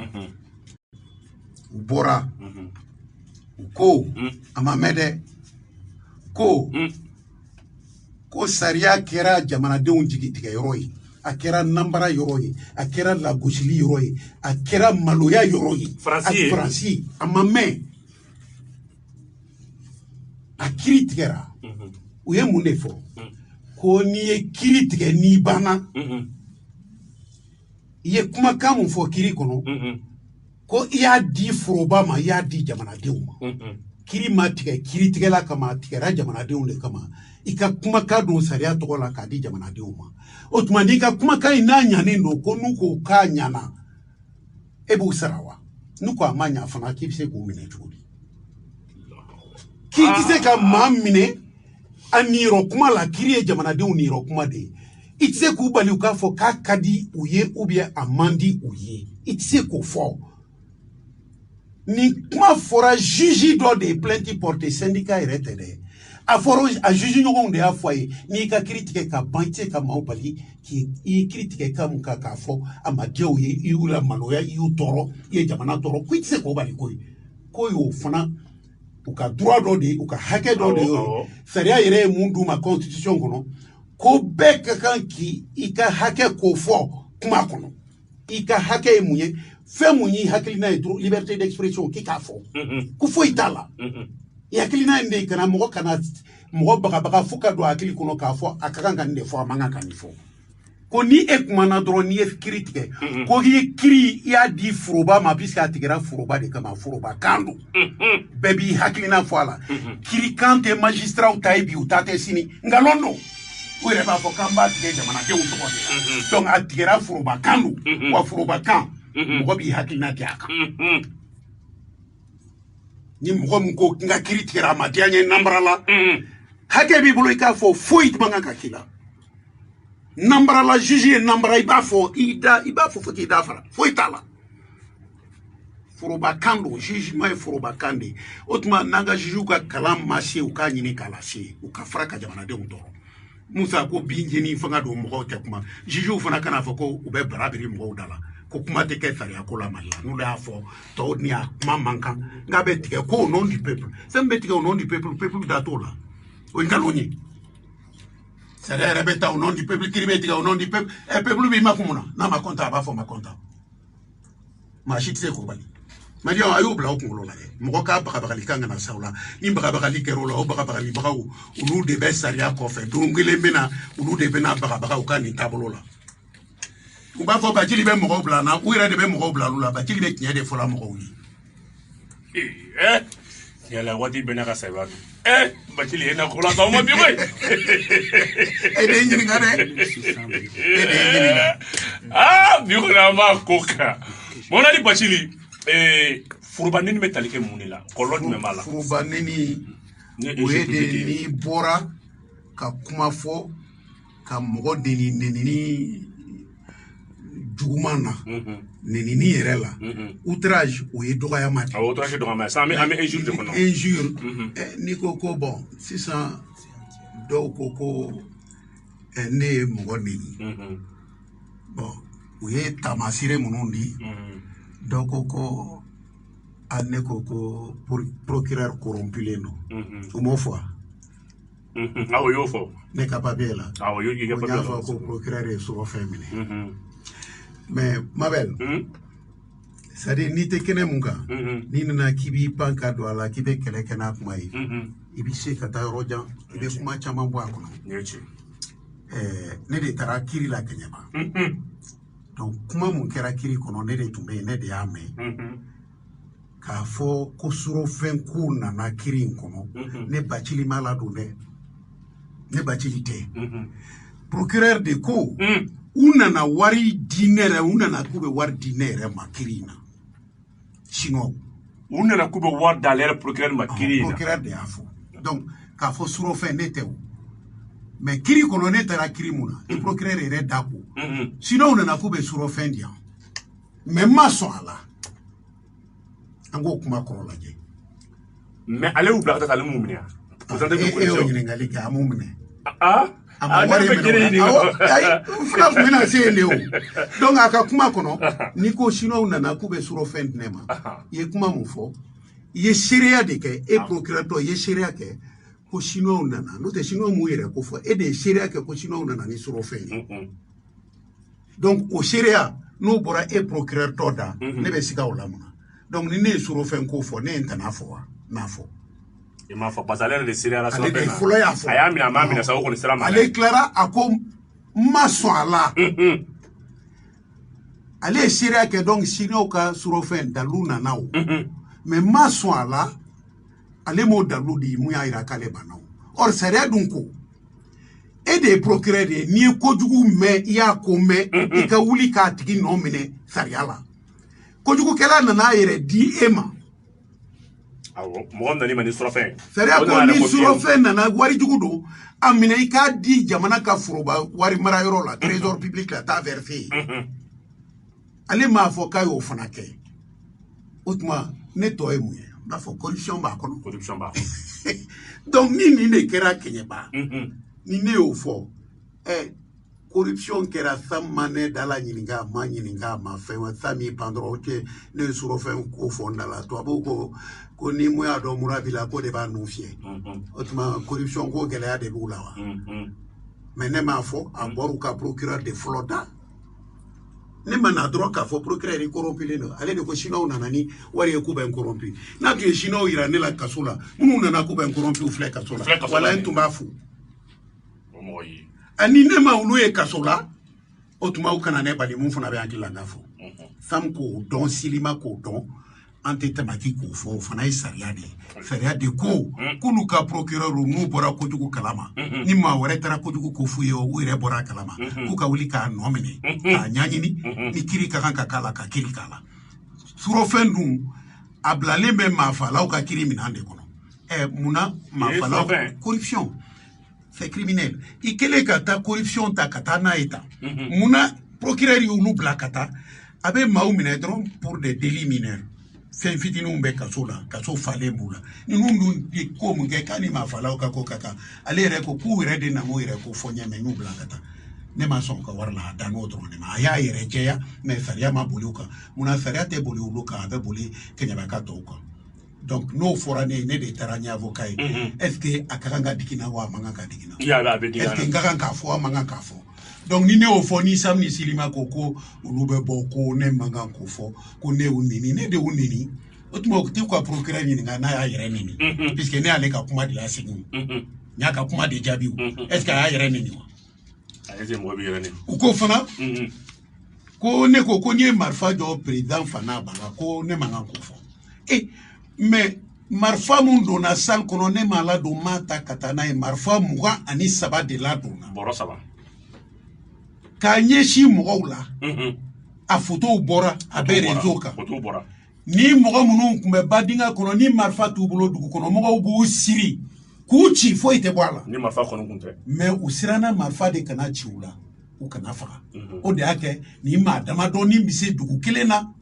Speaker 2: Bora ko amamede ko ko sariya kɛra jamanadenw jigitigɛ yɔrɔ ye a kɛra nambara yɔrɔ ye a kɛra lagosili yɔrɔ ye a kɛra maloya yɔrɔ ye Faransi a ma mɛn a kiri tigɛra u ye mun de fɔ ko n'i ye kiri tigɛ n'i banna i ye kumakan mun fɔ kiri kɔnɔ ko i y'a di foroba ma i y'a di jamanadenw ma kiri ma tigɛ kiri tigɛla kama a tigɛra jamanadenw de kama i ka kumakan don sariya tɔgɔ la k'a di jamanadenw ma o tuma n'i ka kumakan in n'a ɲanen don ko n'u ko k'a ɲana e b'u sara wa n'u ko a ma ɲa fana k'i bɛ se k'u minɛ cogo di k'i tɛ se ka maa minɛ a niyɔrɔ kuma la kiri ye jamanadenw niyɔrɔ kuma de ye i tɛ se k'u bali u k'a fɔ k'a ka di u ye ou bien a man di u ye i tɛ se k'o fɔ ni kuma fɔra juge dɔ de plainte porté syndicat yɛrɛ tɛ dɛ a fɔra a juge ɲɔgɔnw de y'a fɔ a ye n'i ka kiiri tigɛ ka ban i tɛ se ka maaw bali k'i kiiri tigɛ ka mun kan k'a fɔ a ma diya u ye i y'u lamaloya i y'u tɔɔrɔ i ye jamana tɔɔrɔ ko i tɛ se k'o bali ko y'o fana u ka droit dɔ de ye u ka hakɛ dɔ de ye sariya yɛrɛ ye mun d'u ma constitution kɔnɔ ko bɛɛ ka kan k'i ka hakɛ k'o fɔ kuma kɔnɔ i ka hakɛ ye mun ye fɛn mun y'i hakilina ye dɔrɔn liberté d'expression k'i k'a fɔ ko foyi t'a la i hakilina in de kana mɔgɔ bagabaga fo ka don hakili kɔnɔ k'a fɔ a ka kan ka nin de fɔ a man kan ka nin fɔ ko ni e kumana dɔrɔn n'i ye kiiri tigɛ ko i ye kiiri i y'a di foroba ma puisque a tigɛra foroba de kama foroba kan don bɛɛ b'i hakilina fɔ a la kiiri kan tɛ magistraw ta ye bi u ta tɛ sini nkalon don u yɛrɛ b'a fɔ k'an b'a tigɛ jamanadenw tɔgɔ de la donc a tigɛra foroba kan don wa foroba kan mɔgɔ b'i hakilina kɛ a kan ni mɔgɔ min ko n ka kiiri tigɛra a ma diya n ye nanbara la hakɛ b'i bolo i k'a fɔ foyi man kan ka k'i la nanbara la juge ye nanbara i b'a fɔ fo k'i da fara foyi t'a la foroba kan don jugement ye foroba kan de o tuma n'an ka jugew ka kalan ma se u k'a ɲini k'a lase u ka fara ka jamanadenw tɔɔrɔ musa ko bin jeni fanga don mɔgɔw tɛ kuma jugew fana kana fɔ ko u bɛ bara biri mɔgɔw da la ko kuma tɛ kɛ sariya ko la mali la n'u y'a fɔ tɔw ni a kuma man kan nka bɛ tigɛ ko au nom du peuple fɛn bɛ tigɛ au nom du peuple peuple da t'o la o ye nkalon ye sariya yɛrɛ bɛ taa au nom du peuple kiiri bɛ tigɛ au nom du peuple peuple b'i ma kun mun na n'a ma kɔntan a b'a fɔ ma kɔntan maa si tɛ se k'o bali maliɲɛnw a y'o bila o kunkolo la dɛ mɔgɔ k'a bagabagali kan ka na sa o la ni bagabagali kɛra o la o bagabagalibagaw olu de bɛ sariya kɔfɛ don kelen bɛ na olu de bɛ na bagabagaw ka nin taabolo la u b'a fɔ Bacili bɛ mɔgɔw bila na u yɛrɛ de bɛ mɔgɔw bila olu la Bacili bɛ tiɲɛ de fɔla mɔgɔw ye
Speaker 1: tiɲɛ la waati bɛɛ n'a ka sayiba don Bacili e na ko la t'aw ma bi koyi
Speaker 2: e de ye ɲininka dɛ e de ye ɲininka
Speaker 1: bi kɔni an b'a ko kan Monadi Bacili foroba neni bɛ tali kɛ mun de la kɔlɔlɔ jumɛn b'a la
Speaker 2: foroba neni o ye de n'i bɔra ka kuma fɔ ka mɔgɔ nenini juguman na nenini yɛrɛ la outrage o ye dɔgɔyama de
Speaker 1: outrage dɔgɔyama sa an bɛ injure de kɔnɔ
Speaker 2: injure n'i ko ko bon sisan dɔw ko ne ye mɔgɔ neni bon u ye taamasire minnu di dɔw ko ne ko procureur corrompulen don u m'o fɔ
Speaker 1: o y'o fɔ
Speaker 2: ne ka papier la
Speaker 1: o y'a
Speaker 2: fɔ ko procureur ye sogo fɛn minɛ mais Mabel c'est-à-dire n'i tɛ kɛnɛ mun kan n'i nana k'i b'i pan ka don a la k'i bɛ kɛlɛ kɛ n'a kuma ye i bɛ se ka taa yɔrɔ jan i bɛ kuma caman bɔ a kɔnɔ ne de taara kiiri la Kɛɲɛba donc kuma mun kɛra kiiri kɔnɔ ne de tun bɛ yen ne de y'a mɛn k'a fɔ ko surɔfɛn ko nana kiiri in kɔnɔ ne Bacili m'a ladon dɛ ne Bacili tɛ procureur de ko u nana wari di ne yɛrɛ u nana k'u bɛ wari di ne yɛrɛ ma kiiri in na sinon
Speaker 1: u nana k'u bɛ wari d'ale yɛrɛ procureur ma kiiri in na
Speaker 2: procureur de y'a fɔ donc k'a fɔ surɔfɛn ne tɛ o mais kiiri kɔnɔ ne taara kiiri mun na ni procureur yɛrɛ da ko sinon u nana k'u bɛ surɔfɛn di yan mais n ma sɔn a la an k'o kuma kɔrɔ lajɛ
Speaker 1: mais ale y'u bila ka taa ale m'u minɛ
Speaker 2: e y'o ɲininkali kɛ a m'u minɛ
Speaker 1: a ma wari minɛ
Speaker 2: fula tun bɛna se yen de o donc a ka kuma kɔnɔ n'i ko chinois nana k'u bɛ surɔfɛn di ne ma i ye kuma mun fɔ i ye seereya de kɛ e procureur tɔ i ye seereya kɛ ko chinois nana n'o tɛ chinois m'u yɛrɛ ko fɔ e de ye seereya kɛ ko chinois nana ni surɔfɛn ye donc o seereya n'o bɔra e procureur tɔ da ne bɛ siga o la mun na donc ni ne ye surɔfɛn ko fɔ ne ye n tana fɔ wa n'a fɔ
Speaker 1: i m'a fɔ parce que ale yɛrɛ de seereya la surɔfɛn na
Speaker 2: ale de fɔlɔ y'a fɔ
Speaker 1: a y'a minɛ a m'a minɛ sa o kɔni sera ma
Speaker 2: ale tilara a ko n ma sɔn a la ale ye seereya kɛ donc chinois ka surɔfɛn dalilu nana o mais n ma sɔn a la ale m'o dalilu di mun y'a jira k'ale banna o or sariya dun ko e de ye procureur de ye n'i ye kojugu mɛn i y'a ko mɛn i ka wuli k'a tigi nɔ minɛ sariya la kojugukɛla nana a yɛrɛ di e ma
Speaker 1: mɔgɔ nana i ma ni surɔfɛn
Speaker 2: sariya ko ni surɔfɛn nana wari jugu don a minɛ i k'a di jamana ka foroba wari marayɔrɔ la trésor public la taa verser ale m'a fɔ k'a y'o fana kɛ o tuma ne tɔ ye mun ye n b'a fɔ corruption b'a kɔnɔ
Speaker 1: corruption b'a kɔnɔ
Speaker 2: donc ni nin de kɛra kɛɲɛba ni ne y'o fɔ corruption kɛra Sam ma ne dala ɲininka a ma ɲininka a ma fɛn wa Sam y'i pan dɔrɔn o tɛ ne ye surɔfɛn ko fɔ n da la tubabuw ko ni mun y'a dɔn mura b'i la ko de b'a nu fiyɛ o tuma corruption ko gɛlɛya de b'u la wa mais ne m'a fɔ a bɔr'u ka procureur de fɔlɔ da ne ma na dɔrɔn k'a fɔ procureur yi corrompilen don ale de ko chinois nana ni wari ye k'u bɛ n corrompi n'a tun ye chinois yira ne la kaso la minnu nana k'u bɛ n corrompi u filɛ kaso la wala n tun b'a fo ani ne ma olu ye kaso la o tuma u kana ne bali mun fana bɛ hakili la n k'a fɔ Sam k'o dɔn Silima k'o dɔn an tɛ tamaki k'o fɔ o fana ye sariya de ye sariya de ko k'olu ka procureur n'u bɔra kojugu kalama ni maa wɛrɛ taara kojugu ko f'u ye u yɛrɛ bɔra a kalama k'u ka wuli k'a nɔ minɛ k'a ɲaɲini ni kiiri ka kan ka k'a la ka kiiri k'a la surɔfɛn dun a bilalen bɛ maafalaw ka kiiri minɛn de kɔnɔ munna maafalaw corruption c'est criminel i kɛlen ka taa corruption ta ka taa n'a ye tan munna procureur y'olu bila ka taa a bɛ maaw minɛ dɔrɔn pour des délits mineurs fɛn fitininw bɛ kaso la kaso falen b'u la ninnu dun ye ko mun kɛ k'a ni maafalaw ka ko ka kan ale yɛrɛ ko k'u yɛrɛ de nan'o yɛrɛ ko fɔ ɲɛ mɛ n'u bila ka taa ne ma sɔn ka wari la a dan n'o dɔrɔn de ma a y'a yɛrɛ jɛya mɛ sariya ma boli o kan munna sariya tɛ boli olu kan a bɛ boli kɛɲɛbaka tɔw kan donc n'o fɔra ne ye ne de taara n ye avocat ye est ce que a ka kan ka digi n na wa a man kan ka digi n na est ce que n ka kan k'a fɔ a man kan k'a fɔ donc ni ne y'o fɔ ni Sam ni Silima ko olu bɛ bɔ ko ne man kan k'o fɔ ko ne y'u neni ne de y'u neni o tuma o tɛ ka procureur ɲininka n'a y'a yɛrɛ neni puisque ne y'ale ka kuma de la segin n y'a ka kuma de jaabi o est ce que a y'a yɛrɛ neni wa u ko fana ko ne ko n'i ye marifa jɔ président Fana Bala ko ne man kan k'o fɔ mais marifa mun donna salle kɔnɔ ne m'a ladon n m'a ta ka taa n'a ye marifa 23 de ladonna
Speaker 1: bɔrɔ 3
Speaker 2: k'a ɲɛsin mɔgɔw la a photow bɔra a bɛ réseau kan ni mɔgɔ minnu tun bɛ badinga kɔnɔ ni marifa t'u bolo dugu kɔnɔ mɔgɔw b'u siri k'u ci foyi tɛ bɔ a la
Speaker 1: ni marifa kɔni kun tɛ
Speaker 2: mais u siranna marifa de kana ci u la u kana faga o de y'a kɛ ni maa damadɔnin bɛ se dugu kelen na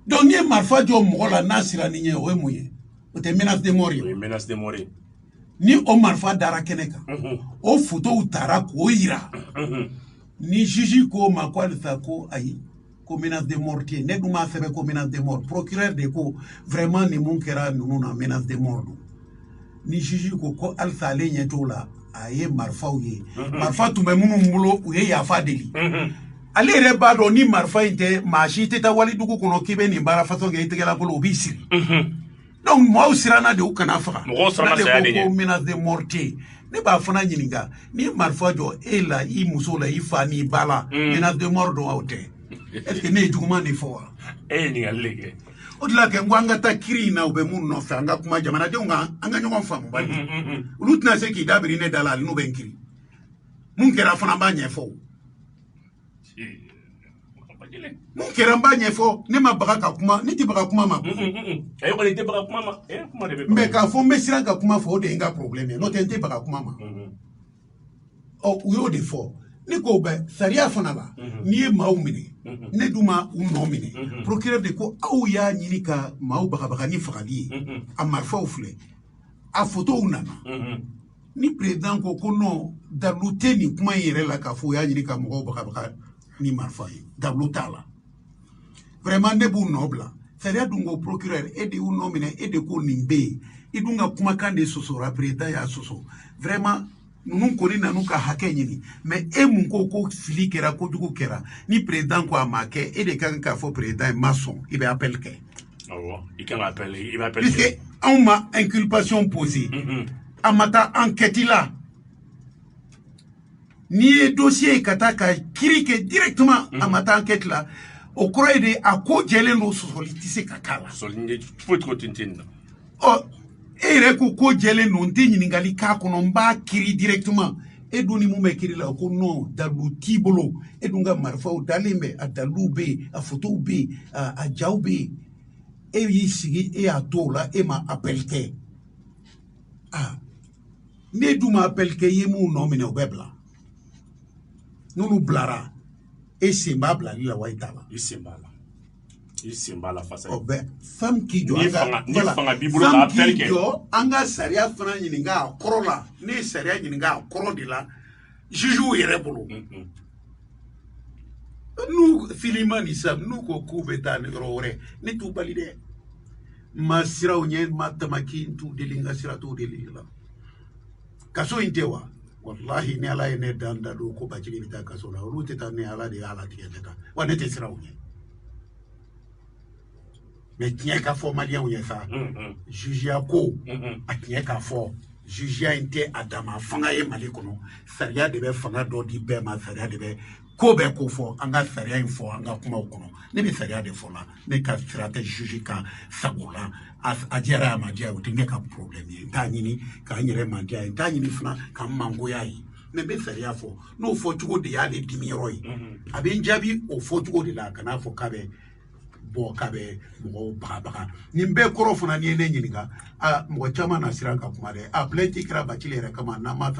Speaker 2: donc n'i ye marifa jɔ mɔgɔ la n'a sira ni ɲɛ o ye mun ye o tɛ menace de mort ye
Speaker 1: o ye menace de mort ye
Speaker 2: ni o marifa dara kɛnɛ kan o photow taara k'o yira ni juge ko ma ko halisa ko ayi ko menace de mort tɛ ne dun m'a sɛbɛn ko menace de mort procureur de ko vraiment ni mun kɛra ninnu na menace de mort don ni juge ko halisa ale ɲɛ t'o la a ye marifaw ye marifa tun bɛ minnu bolo u ye yafa deli ale yɛrɛ b'a dɔn ni marifa in tɛ maa si tɛ taa walidugu kɔnɔ k'i bɛ nin baara façon kɛ i tɛgɛla bolo o b'i siri donc mɔgɔw siranna de u kana faga n'ale ko menace de mort tɛ ne b'a fana ɲininka n'i ye marifa jɔ e la i muso la i fa n'i ba la menace de mort don aw tɛ est ce que ne ye juguman de fɔ wa
Speaker 1: e ye ɲininkali de kɛ
Speaker 2: o de la kɛ n ko an ka taa kiiri in na u bɛ mun nɔfɛ an ka kuma jamanadenw kan an ka ɲɔgɔn faamu bali olu tɛna se k'i dabiri ne da la hali n'u bɛ n kiri mun kɛra fana b'a ɲɛfɔ mun kɛra n b'a ɲɛfɔ ne ma baga ka kuma ne tɛ baga kuma ma mais k'a fɔ n bɛ siran ka kuma fɔ o de ye n ka problème ye n'o tɛ n tɛ baga kuma ma ɔ u y'o de fɔ ne ko bɛ sariya fana la n'i ye maaw minɛ ne dun ma u nɔ minɛ procureur de ko aw y'a ɲini ka maaw bagabaga ni fagali ye a marifaw filɛ a photow nana ni président ko non dalu tɛ nin kuma in yɛrɛ la k'a fɔ u y'a ɲini ka mɔgɔw bagabaga ni marifa ye dalu t'a la vraiment ne b'u nɔ bila sariya dun ko procureur e de y'u nɔ minɛ e de ko nin bɛ yen i dun ka kumakan de sɔsɔra président y'a sɔsɔ vraiment ninnu kɔni nanu ka hakɛ ɲini mais e mun ko fili kɛra kojugu kɛra ni président ko a ma kɛ e de ka kan k'a fɔ président ye ma sɔn i bɛ appel kɛ
Speaker 1: awɔ i kan ka appel i bɛ appel
Speaker 2: kɛ puisque anw ma inculpation posée a ma taa enquête la n'i ye dossier ka taa ka kiiri kɛ directement a ma taa enquête la o kɔrɔ ye de a ko jɛlen don sɔsɔli tɛ se ka k'a la
Speaker 1: foyi t'o tintin na
Speaker 2: ɔ e yɛrɛ ko jɛlen don n tɛ ɲininkali k'a kɔnɔ n b'a kiiri directement e dun ni mun bɛ kiiri la o ko non dalu t'i bolo e dun ka marifaw dalen bɛ a daliluw bɛ yen a fotow bɛ yen a jaw bɛ yen e y'i sigi e y'a to o la e ma appel kɛ ne dun ma appel kɛ i ye mun nɔ minɛ o bɛ bila n'olu bilara e sen b'a bilali la wa i t'a la
Speaker 1: i sen b'a la
Speaker 2: femme qui jɔ an ka sariya fana ɲininka a kɔrɔ la ne ye sariya ɲininka a kɔrɔ de la jugew yɛrɛ bolo n'u filima ni sa n'u ko k'u bɛ taa ni yɔrɔ wɛrɛ ne t'u bali dɛ ma siraw ɲɛ ma tamaki n t'u deli n ka sira t'u deli la kaso in tɛ wa wallahi ni ala ye ne dan da don ko Bacili bɛ taa kaso la olu tɛ taa ni ala de ye ala tigɛ tɛ taa wa ne tɛ siraw ɲɛ mais tiɲɛ ka fɔ maliyɛnw ye sa jugeya ko a tiɲɛ ka fɔ jugeya in tɛ a dama fanga ye Mali kɔnɔ sariya de bɛ fanga dɔ di bɛɛ ma sariya de bɛ ko bɛɛ ko fɔ an ka sariya in fɔ an ka kumaw kɔnɔ ne bɛ sariya de fɔ la ne ka sira tɛ juge ka sago la a diyara a ma diya o tɛ ne ka problème ye n t'a ɲini k'an yɛrɛ man diya ye n t'a ɲini fana k'an mangoya ye mais n bɛ sariya fɔ n'o fɔcogo de y'ale dimi yɔrɔ ye a bɛ n jaabi o fɔcogo de la kana fɔ k'a bɛ bɔ k'a bɛ mɔgɔw bagabaga nin bɛɛ kɔrɔ fana n'i ye ne ɲininka mɔgɔ caman na siran ka kuma dɛ a plainte kɛra Bacili yɛrɛ kama n'an ma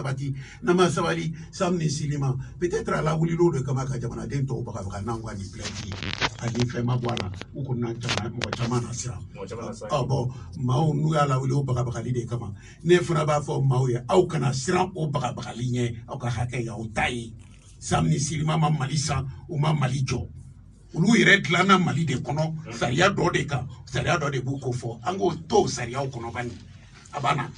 Speaker 2: sabali Sam ni Silima peut-être a lawulila o de kama ka jamanaden tɔw bagabaga n'an ka nin plainte ani fɛn ma bɔ a la u kɔni na mɔgɔ caman na siran bon maaw n'u y'a lawuli o bagabagali de kama ne fana b'a fɔ maaw ye aw kana siran o bagabagali ɲɛ aw ka hakɛ y'aw ta ye Sam ni Silima ma Mali san u ma Mali jɔ olu yɛrɛ dilanna Mali de kɔnɔ sariya dɔ de kan sariya dɔ de b'u ko fɔ an k'o to sariyaw kɔnɔ bani a banna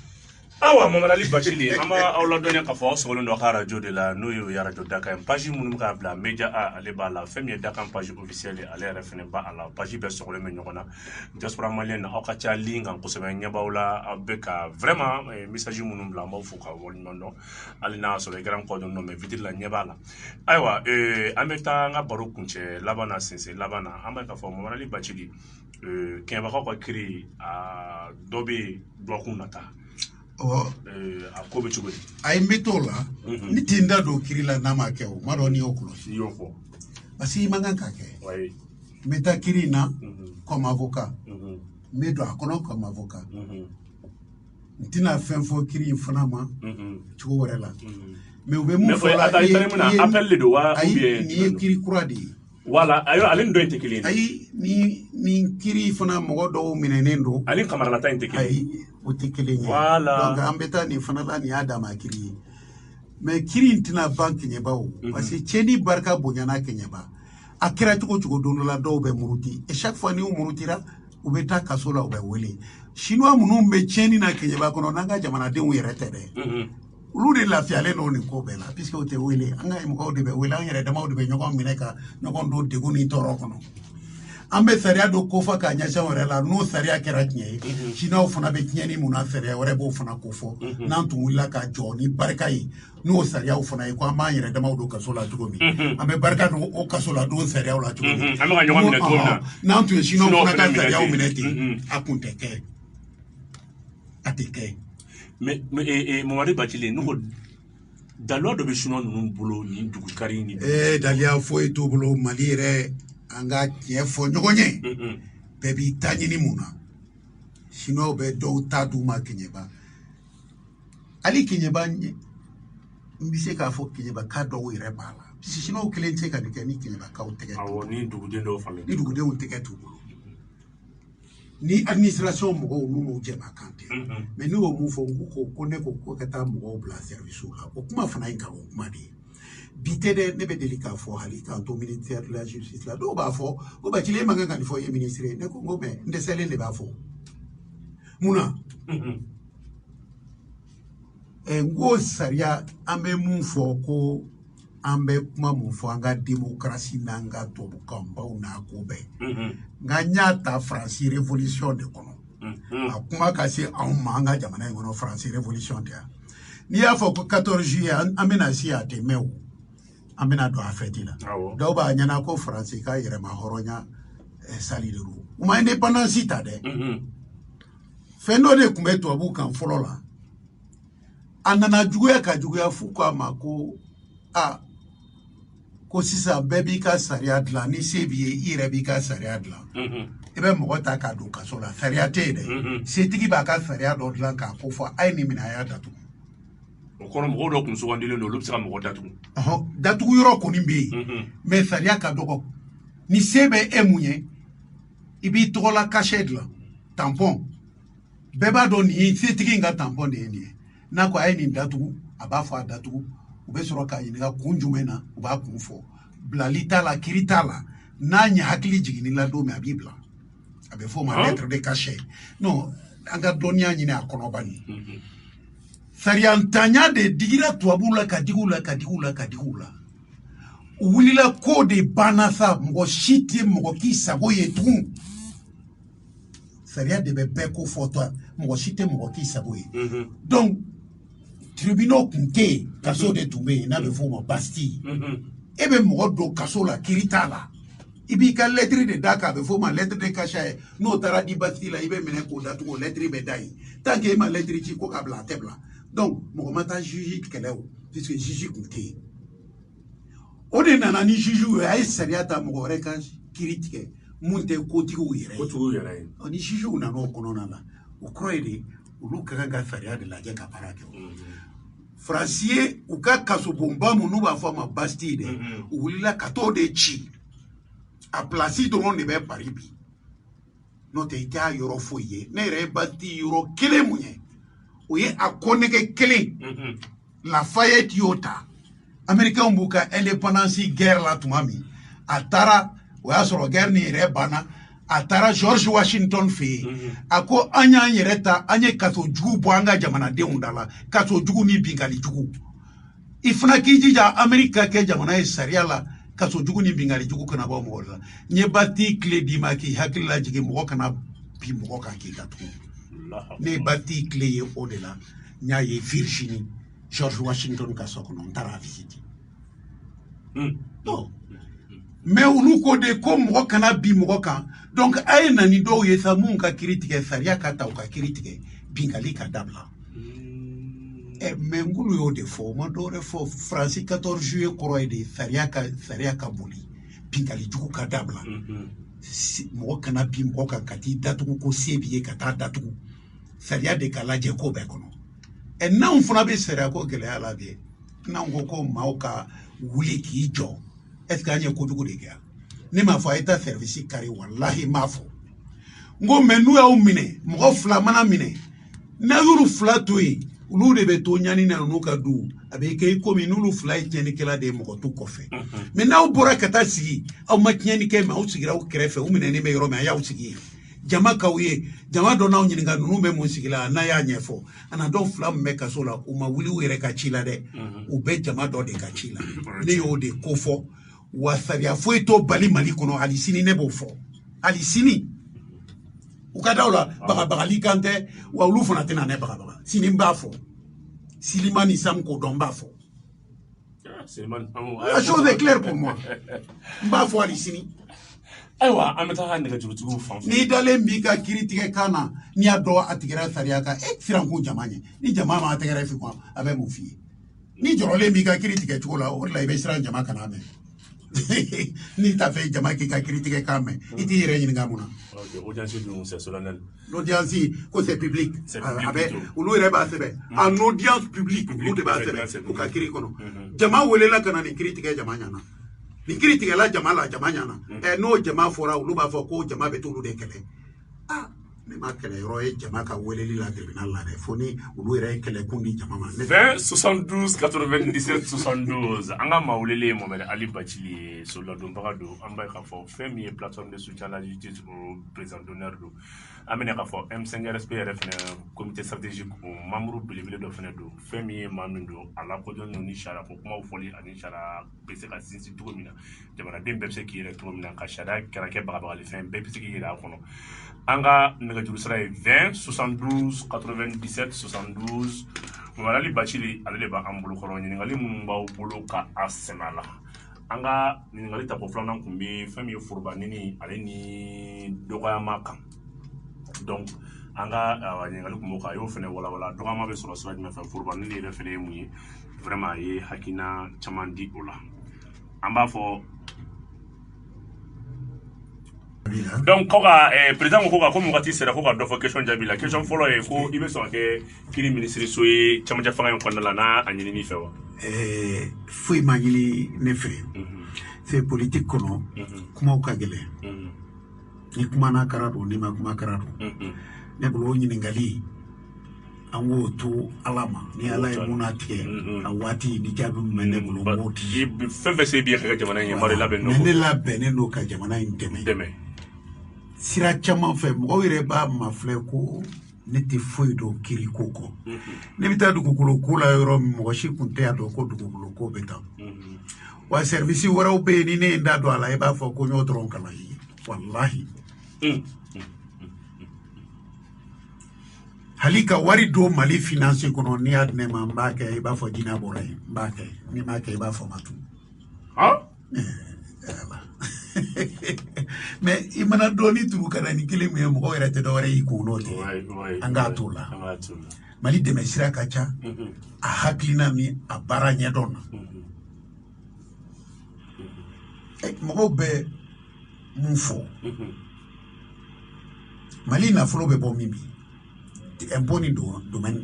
Speaker 1: awa Mamadu Ali Bacili an b'a aw ladɔnya k'a fɔ aw sɔgɔlen dɔ ka radio de la n'o ye radio Dakan page minnu k'a bila Media A ale b'a la fɛn min ye Dakan page officielle ale yɛrɛ fɛnɛ b'a a la page bɛɛ sɔgɔlen bɛ ɲɔgɔn na diaspora malien na aw ka ca ligne kan kosɛbɛ ɲɛbaaw la aw bɛ ka vraiment message minnu bila an b'aw fo ka waleɲuman dɔn hali n'a y'a sɔrɔ i kɛra n kɔ dɔn mais vitre la ɲɛ b'a la ayiwa an bɛ taa an ka baro kuncɛ laban na sinsin laban na an bɛ k'a fɔ Mamadu Ali Bacili kɛɲɛbagaw ka kiiri dɔ bɛ yen dɔgɔkun nata a ko bɛ cogo di
Speaker 2: a ye n bɛ t'o la ni tɛ n da don kiiri la n'a ma kɛ o ma dɔn n'i y'o kɔlɔsi parce que i man kan k'a kɛ n bɛ taa kiiri in na comme avocat n bɛ don a kɔnɔ comme avocat n tɛna fɛn fɔ kiiri in fana ma cogo wɛrɛ la mais u bɛ mun fɔ la ayi nin ye kiiri kura de ye
Speaker 1: wala ayo ale ni dɔ in tɛ kelen ye
Speaker 2: ayi ni kiiri fana mɔgɔ dɔw minɛnen don
Speaker 1: ale kamaralata in tɛ kelen
Speaker 2: ayi o tɛ kelen ye donc an bɛ taa nin fana la nin y'a dama kiiri ye mais kiiri in tɛna ban Keɲeba o parce que cɛnni barika bonyana Keɲeba a kɛra cogo cogo don dɔ la dɔw bɛ muruti et chaque fois n'u murutira u bɛ taa kaso la u bɛ wele chinois minnu bɛ cɛnni na Keɲeba kɔnɔ n'an ka jamanadenw yɛrɛ tɛ dɛ olu de lafiyalen don nin ko bɛɛ la puisque o tɛ wele an ka mɔgɔw de bɛ wele an yɛrɛ damaw de bɛ ɲɔgɔn minɛ ka ɲɔgɔn don degun ni tɔɔrɔ kɔnɔ an bɛ sariya dɔ kofɔ k'a ɲɛsin wɛrɛ la n'o sariya kɛra tiɲɛ ye chinois fana bɛ tiɲɛni mun na sariya wɛrɛ b'o fana kofɔ n'an tun wulila ka jɔ ni barika ye n'o sariyaw fana ye ko an b'an yɛrɛ damaw don kaso la cogo min an bɛ barika don o kaso la don sariyaw la cogo min n'an tun ye chinois fana ka sariyaw minɛ ten a kun tɛ kɛ a tɛ kɛ
Speaker 1: mais Mamadu Bacili ne ko daliya dɔ bɛ chinois ninnu bolo nin dugu kari ni
Speaker 2: daliya foyi t'u bolo Mali yɛrɛ an ka tiɲɛ fɔ ɲɔgɔn ye bɛɛ b'i ta ɲini mun na chinois bɛ dɔw ta d'u ma Keɲeba hali Keɲeba n bɛ se k'a fɔ Keɲeba ka dɔw yɛrɛ b'a la parce que chinois kelen tɛ se ka nin kɛ ni Keɲebakaw tɛgɛ
Speaker 1: awɔ ni duguden dɔw falen
Speaker 2: ni dugudenw tɛgɛ t'u bolo ni administration mɔgɔw n'u m'u jɛma kan tɛ mais n'u y'o mun fɔ n ko ne ko ko ka taa mɔgɔw bila service la o kuma fana ye nkalon kuma de ye bi tɛ dɛ ne bɛ deli k'a fɔ hali k'an to ministère de la justice la dɔw b'a fɔ ko Bacili e man kan ka nin fɔ i ye ministre ye ne ko n ko mais n dɛsɛlen de b'a fɔ mun na n ko sariya an bɛ mun fɔ ko an bɛ kuma mun fɔ an ka démocratie n'an ka tubabukanbaw n'a ko bɛɛ nka n y'a ta Faransi révolution de kɔnɔ a kuma ka se anw ma an ka jamana in kɔnɔ Faransi révolution tɛ yan n'i y'a fɔ ko 14 juillet an bɛna si a tɛ mɛn o an bɛna don a fête la dɔw b'a ɲɛna ko Faransi ka yɛrɛma hɔrɔnya sali de don u ma indépendance ta dɛ fɛn dɔ de tun bɛ tubabuw kan fɔlɔ la a nana juguya ka juguya f'u k'a ma ko ko sisan bɛɛ b'i ka sariya dilan ni se b'i ye i yɛrɛ b'i ka sariya dilan i bɛ mɔgɔ ta k'a don kaso la sariya tɛ yen dɛ setigi b'a ka sariya dɔ dilan k'a ko fɔ a ye nin minɛ a y'a datugu
Speaker 1: o kɔrɔ mɔgɔw dɔ tun sugandilen don olu bɛ se ka mɔgɔ datugu
Speaker 2: datugu yɔrɔ kɔni bɛ yen mais sariya ka dɔgɔ ni se bɛ e mun ye i b'i tɔgɔ la cachet dilan tampon bɛɛ b'a dɔn nin ye setigi ka tampon de ye nin ye n'a ko a ye nin datugu a b'a fɔ a datugu u bɛ sɔrɔ k'a ɲininka kun jumɛn na u b'a kun fɔ bilali t'a la kiri t'a la n'a ɲɛ hakili jiginni la don min a b'i bila a bɛ fɔ o ma lettre de cachet non an ka dɔnniya ɲini a kɔnɔ bani sariyantanya de digira tubabuw la ka digi u la ka digi u la ka digi u la u wulila ko de banna sa mɔgɔ si tɛ mɔgɔ k'i sago ye tugun sariya de bɛ bɛɛ ko fɔ tɔ mɔgɔ si tɛ mɔgɔ k'i sago ye donc tribunaux tun tɛ yen kaso de tun bɛ yen n'a bɛ fɔ o ma Bastille e bɛ mɔgɔ don kaso la kiiri t'a la i b'i ka lettre de d'a kan a bɛ fɔ o ma lettre de cachet n'o taara di Bastille la i bɛ minɛ k'o datugu o lettre bɛ da yen tant que e ma lettre ci ko k'a bila a tɛ bila donc mɔgɔ ma taa juge kɛlɛ o puisque juge tun tɛ yen o de nana ni juge ye a ye sariya ta mɔgɔ wɛrɛ ka kiiri tigɛ mun tɛ kotigiw yɛrɛ ye ni juge nana o kɔnɔna la o kɔrɔ ye de olu ka kan ka sariya de lajɛ ka baara kɛ Faransi ye u ka kasobonba mun n'u b'a fɔ a ma Bastille de u wulila ka t'o de ci a place dɔrɔn de bɛ Paris bi n'o tɛ i t'a yɔrɔ foyi ye ne yɛrɛ ye Bastille yɔrɔ kelen mun ye o ye a kɔnɛgɛ kelen Lafayette y'o ta Américains b'u ka indépendance guerre la tuma min a taara o y'a sɔrɔ guerre nin yɛrɛ banna a taara George Washington fɛ yen a ko an y'an yɛrɛ ta an ye kaso jugu bɔ an ka jamanadenw da la kaso jugu ni bingali jugu i fana k'i jija Amérique ka kɛ jamana ye sariya la kaso jugu ni bingali jugu kana bɔ mɔgɔ la n ye Bastille tile d'i ma k'i hakili lajigin mɔgɔ kana bi mɔgɔ kan k'i datugu ne ye Bastille tile ye o de la n y'a ye Virginie George Washington ka so kɔnɔ n taara a visite mais olu ko de ko mɔgɔ kana bi mɔgɔ kan donc a ye na ni dɔw ye sa mun ka kiiri tigɛ sariya ka ta u ka kiiri tigɛ bingali ka dabila mais ngulu y'o de fɔ o ma dɔwɛrɛ fɔ Faransi 14 juillet kɔrɔ ye de sariya ka boli bingali jugu ka dabila mɔgɔ kana bi mɔgɔ kan ka t'i datugu ko se b'i ye ka taa datugu sariya de ka lajɛ ko bɛɛ kɔnɔ n'anw fana bɛ sariya ko gɛlɛya la bi n'anw ko ko maaw ka wuli k'i jɔ est-ce que an ye kojugu de kɛ ne m'a fɔ a ye taa service kari walahi m'a fɔ n ko mais n'u y'aw minɛ mɔgɔ fila mana minɛ n'a y'olu fila to yen olu de bɛ to ɲani na n'u ka du a bɛ kɛ komi n'olu fila ye tiɲɛnikɛla de ye mɔgɔ t'u kɔfɛ mais n'aw bɔra ka taa sigi aw ma tiɲɛni kɛ mais aw sigira aw kɛrɛfɛ u minɛnen bɛ yɔrɔ min a y'aw sigi yen jama k'aw ye jama dɔ n'aw ɲininka ninnu bɛ mun sigi la n'a y'a ɲɛfɔ a na dɔn fila min bɛ kaso la u ma wuli u yɛrɛ ka ci la dɛ u bɛ jama dɔ de ka ci la ne y'o de ko fɔ wa sariya foyi t'o bali Mali kɔnɔ hali sini ne b'o fɔ hali sini u ka daw la bagabagali kan tɛ wa olu fana tɛna ne bagabaga sini n b'a fɔ Silimani Sam ko dɔn n b'a fɔ la chose est claire pour moi n b'a fɔ hali sini
Speaker 1: ayiwa an bɛ taa nɛgɛjurutigiw fan fɛ
Speaker 2: n'i dalen b'i ka kiiri tigɛ kan na n'i y'a dɔn a tigɛra sariya kan siranko jama ɲɛ ni jama ma tɛgɛrɛ fi kɔn a bɛ mun f'i ye ni jɔrɔlen b'i ka kiiri tigɛ cogo la o de la i bɛ siran jama kana mɛn n'i t'a fɛ jama k'i ka kiiri tigɛ kan mɛn i t'i yɛrɛ ɲininka mun na
Speaker 1: audience dun c'est solennel
Speaker 2: l'audience ko c'est public a bɛ olu yɛrɛ b'a sɛbɛn en audience publique olu de b'a sɛbɛn u ka kiiri kɔnɔ jama welela ka na nin kiiri tigɛ jama ɲana ni kiiri tigɛla jama la jama ɲana n'o jama fɔra olu b'a fɔ ko jama bɛ t'olu de kɛlɛ ne ma kɛlɛ yɔrɔ ye jama ka weleli la tribunal la dɛ fo ni olu yɛrɛ ye kɛlɛ kun di jama ma
Speaker 1: 20 72 97 72 an ka maa welelen Mohamed Ali Bacili ye soladonbaga don an b'a ye k'a fɔ fɛn min ye plateforme de soutien à la justice o président d'honneur don an bɛna k'a fɔ M5RSP yɛrɛ fɛnɛ comité stratégique o membre belebele dɔ fɛnɛ don fɛn min ye maa min don a lakodɔnnen don ni sariya ko kumaw fɔli ani sariya bɛ se ka sinsin cogo min na jamanaden bɛɛ bɛ se k'i yɛrɛ cogo min na ka sariya kɛra kɛ bagabagalifɛn bɛɛ bɛ se k'i yɛrɛ a kɔnɔ an ka nɛgɛjuru sira ye 20 72 97 72 Mohamed Ali Bacili ale de b'an bolokɔrɔ ɲininkali minnu b'aw bolo ka a sɛnɛ la an ka ɲininkali ta ko filanan kun bɛ fɛn min ye forobanini ale ni dɔgɔyama kan donc an ka ɲininkali kun b'o kan a y'o fɛnɛ walawala dɔgɔyama bɛ sɔrɔ sira jumɛn fɛ forobanini yɛrɛ fɛnɛ ye mun ye vraiment a ye hakilina caman di o la an b'a fɔ donc ko ka président ko ka ko mɔgɔ ti sera ko ka dɔ fɔ question jaabi la question fɔlɔ ye ko i bɛ sɔn ka kɛ kiiri ministre so ye camancɛ fanga in kɔnɔna la n'a a ɲinini fɛ wa
Speaker 2: foyi ma ɲini ne fɛ c'est politique kɔnɔ kumaw ka gɛlɛn ni kuma na kara don ni ma kuma kara don ne bolo ɲiningali an k'o to ala ma ni ala ye mun tigɛ a waati ni jaabi min bɛ ne bolo n b'o di
Speaker 1: fɛn fɛn se b'i ka jamana in ɲɛmɔgɔ labɛn
Speaker 2: mais ne labɛnnen don ka jamana in dɛmɛ sira caman fɛ mɔgɔw yɛrɛ b'a mafilɛ ko ne tɛ foyi dɔn kiriko kɔ ne bɛ taa dugukolo ko la yɔrɔ min mɔgɔ si tun tɛ a dɔn ko dugukolo ko bɛ taa wa service wɛrɛw bɛ yen ni ne ye n da don a la i b'a fɔ ko n y'o dɔrɔn kalan ye walahi hali ka wari don Mali finance kɔnɔ n'i y'a di ne ma n b'a kɛ i b'a fɔ jinɛ bɔra yen n b'a kɛ n'i m'a kɛ i b'a fɔ ma tun mais i mana dɔɔni turu ka na ni kelen min ye mɔgɔ yɛrɛ tɛ dɔwɛrɛ y'i kun n'o tɛ an k'a t'o la Mali dɛmɛ sira ka ca a hakilina min a baara ɲɛdɔn na mɔgɔw bɛ mun fɔ Mali nafolo bɛ bɔ min bi impôt ni domaine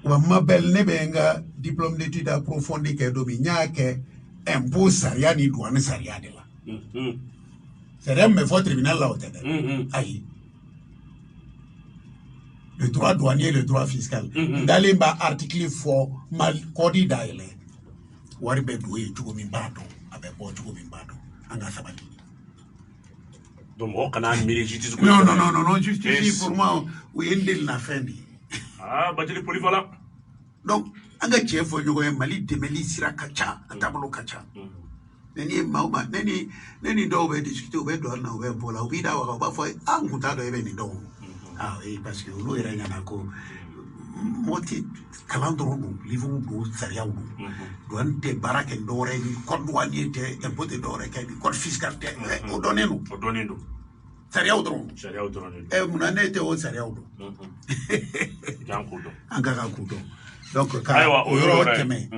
Speaker 2: wa ma belle ne bɛ n ka diplôme d'étude approfondie kɛ don min n y'a kɛ impôt sariya ni douane sariya de la sariya min bɛ fɔ tribunal la o tɛ dɛ ayi le droit douanier le droit fiscal n dalen b'a article fɔ Mali code dayɛlɛ wari bɛ don yen cogo min b'a dɔn a bɛ bɔ cogo min b'a dɔn an ka sabali.
Speaker 1: Donc on kana miiri justice.
Speaker 2: Non, justice pour moi o ye n deli na fɛn de ye.
Speaker 1: Bajeli polyvalent.
Speaker 2: Donc an ka cɛ fɔ ɲɔgɔn ye Mali dɛmɛli sira ka ca a taabolo ka ca. Ne ni maa o maa ne ni dɔw bɛ discuter u bɛ don an na u bɛ bɔ la u b'i da waga u b'a fɔ n kun t'a dɔn e bɛ nin dɔn o parce que olu yɛrɛ ɲɛna ko mɔgɔ tɛ kalan dɔrɔn don livre don sariyaw don douane tɛ baara kɛ dɔwɛrɛ ye code douanier tɛ impôt tɛ dɔwɛrɛ kɛ ni code fiscal tɛ o dɔnnen don sariyaw dɔrɔn munna ne tɛ o sariyaw dɔn an ka kan k'u dɔn donc ka o yɔrɔ tɛmɛ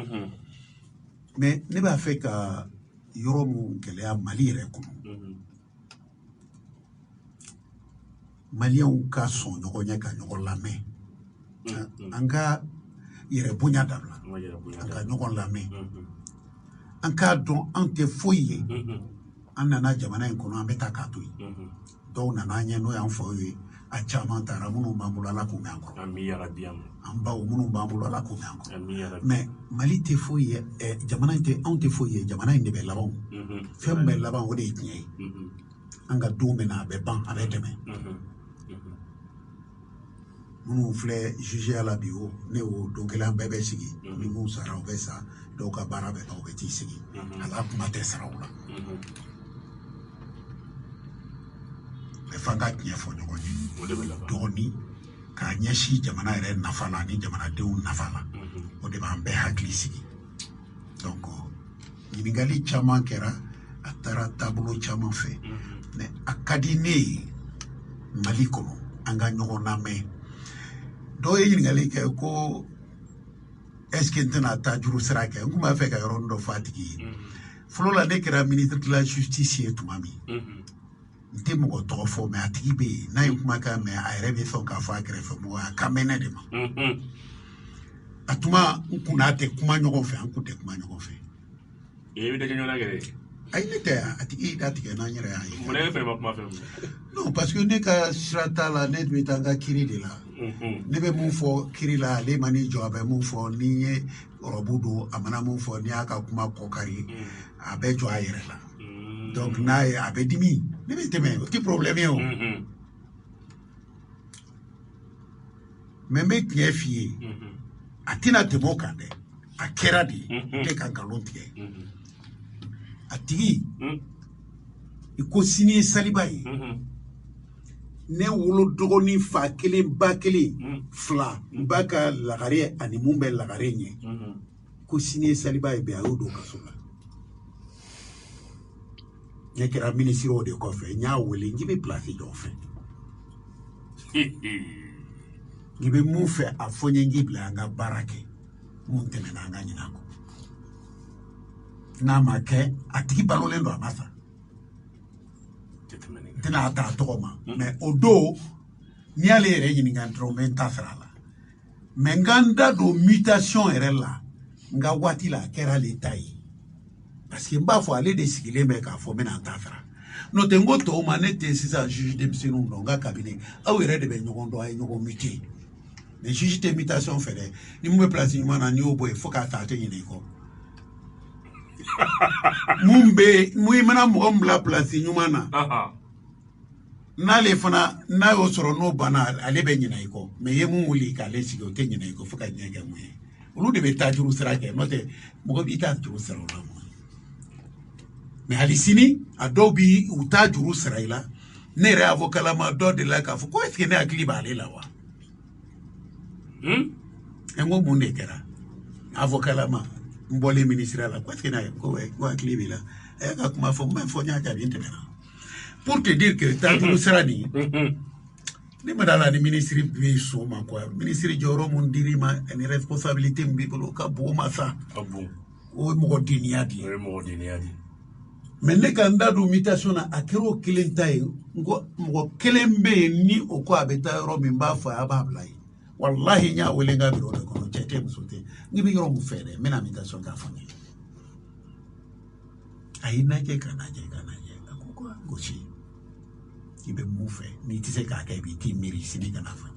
Speaker 2: mais ne b'a fɛ ka yɔrɔ mun gɛlɛya Mali yɛrɛ kɔnɔ maliyɛnw ka sɔn ɲɔgɔn ɲɛ ka ɲɔgɔn lamɛn an ka yɛrɛ bonya dabila an ka ɲɔgɔn lamɛn an k'a dɔn an tɛ foyi ye an nana jamana in kɔnɔ an bɛ taa k'a to yen dɔw nana an ɲɛ n'o y'an faw ye a caman taara minnu b'an bolo Ala k'u mɛn an kɔrɔ an baw minnu b'an bolo Ala k'u mɛn an kɔrɔ mais Mali tɛ foyi ye jamana in tɛ anw tɛ foyi ye jamana in de bɛ laban fɛn min bɛ laban o de ye tiɲɛ ye an ka don bɛ na a bɛ ban a bɛ tɛmɛ minnu filɛ jugeya la bi o ne o don kelen an bɛɛ bɛ sigi ni mun sara o bɛ sa dɔw ka baara bɛ taa o bɛ t'i sigi ala kuma tɛ sara o la bɛɛ f'an ka tiɲɛ fɔ ɲɔgɔn ye dɔɔni k'a ɲɛsin jamana yɛrɛ nafa la ani jamanadenw nafa la o de b'an bɛɛ hakili sigi donc ɲininkali caman kɛra a taara taabolo caman fɛ mais a ka di ne ye Mali kɔnɔ an ka ɲɔgɔn lamɛn dɔw ye ɲininkali kɛ ko est ce que n tɛna taa juru sira kɛ n tun b'a fɛ ka yɔrɔnin dɔ fɔ a tigi ye fɔlɔ la ne kɛra ministre de la justice ye tuma min n tɛ mɔgɔ tɔgɔ fɔ mais a tigi bɛ yen n'a ye kumakan mɛn a yɛrɛ bɛ sɔn k'a fɔ a kɛrɛfɛ mɔgɔ a ka mɛn ne de ma a tuma n kun n'a tɛ kuma ɲɔgɔn fɛ an kun tɛ kuma ɲɔgɔn fɛ ayi ne tɛ a tigi da tigɛ n'an yɛrɛ y'a ye non parce que ne ka sira t'a la ne bɛ taa n ka kiiri de la ne bɛ mun fɔ kiiri la ale ma n'i jɔ a bɛ mun fɔ ni ye ɔrɔbu don a mana mun fɔ n'i y'a ka kuma kɔ kari a bɛ jɔ a yɛrɛ la donc n'a ye a bɛ dimi ne bɛ tɛmɛ o tɛ problème ye o mais n bɛ tiɲɛ f'i ye a tɛna tɛmɛ o kan dɛ a kɛra de ne ka nkalon tigɛ a tigi i ko sini ye saliba ye ne wolo dɔgɔnin fa kelen ba kelen fila n ba ka lagare ani mun bɛ lagare ɲɛ ko sini ye saliba ye bi a y'o don kaso la ne kɛra minisiri o de kɔfɛ n y'a wele n k'i bɛ place jɔ fɛ n'i bɛ mun fɛ a fɔ n ye n k'i bila an ka baara kɛ mun tɛmɛna an ka ɲinɛ kɔ n'a ma kɛ a tigi balolen don a ma sa n tɛna a ta a tɔgɔ ma mais o don n'i y'ale yɛrɛ ɲininka dɔrɔn n bɛ n ta sira la mais n ka n da don mutation yɛrɛ la n ka waati la a kɛra ale ta ye parce que n b'a fɔ ale de sigilen bɛ k'a fɔ n bɛna n ta sira n'o tɛ n ko tɔw ma ne tɛ sisan juge denmisɛnninw dɔn n ka cabinet aw yɛrɛ de bɛ ɲɔgɔn dɔn a ye ɲɔgɔn muté mais juge tɛ mutation fɛ dɛ ni mun bɛ place ɲuman na n'i y'o bɔ yen fo k'a ta a tɛ ɲinɛ i kɔ mun i mana mɔgɔ min bila place ɲuman na n'ale fana n'a y'o sɔrɔ n'o banna ale bɛ ɲinɛ i kɔ mais i ye mun wuli k'ale sigi o tɛ ɲinɛ i kɔ fo ka diɲɛ kɛ mun ye olu de bɛ taa juru sira kɛ n'o tɛ mɔgɔ b'i taa juru sira o la mais hali sini a dɔw bi u taa juru sira i la ne yɛrɛ avocat la ma dɔ de la k'a fɔ ko est-ce que ne hakili b'ale la wa n ko mun de kɛra avocat la ma n bɔlen ministre la ko est-ce que ne ko hakili b'i la a y'a ka kuma fɔ n b'a fɔ n y'a jaabi n tɛmɛna pour te dire que taa juru sira nin ne ma dala ni ministre bɛ sɔn ma quoi ministre jɔyɔrɔ mun dir'i ma ani responsabilité min b'i bolo o ka bon o ma sa o ye mɔgɔ deniya de ye mais ne ka n da don mutation na a kɛra o kelen ta ye n ko mɔgɔ kelen bɛ yen ni o ko a bɛ taa yɔrɔ min n b'a fɔ a b'a bila yen wallahi n y'a wele n ka bureau de kɔnɔ cɛ tɛ muso tɛ n bɛ yɔrɔ min fɛ dɛ n bɛna mutation k'a fɔ n ye a y'i lajɛ ka lajɛ a ko gosi i bɛ mun fɛ n'i tɛ se k'a kɛ i b'i t'i miiri sini ka na fɔ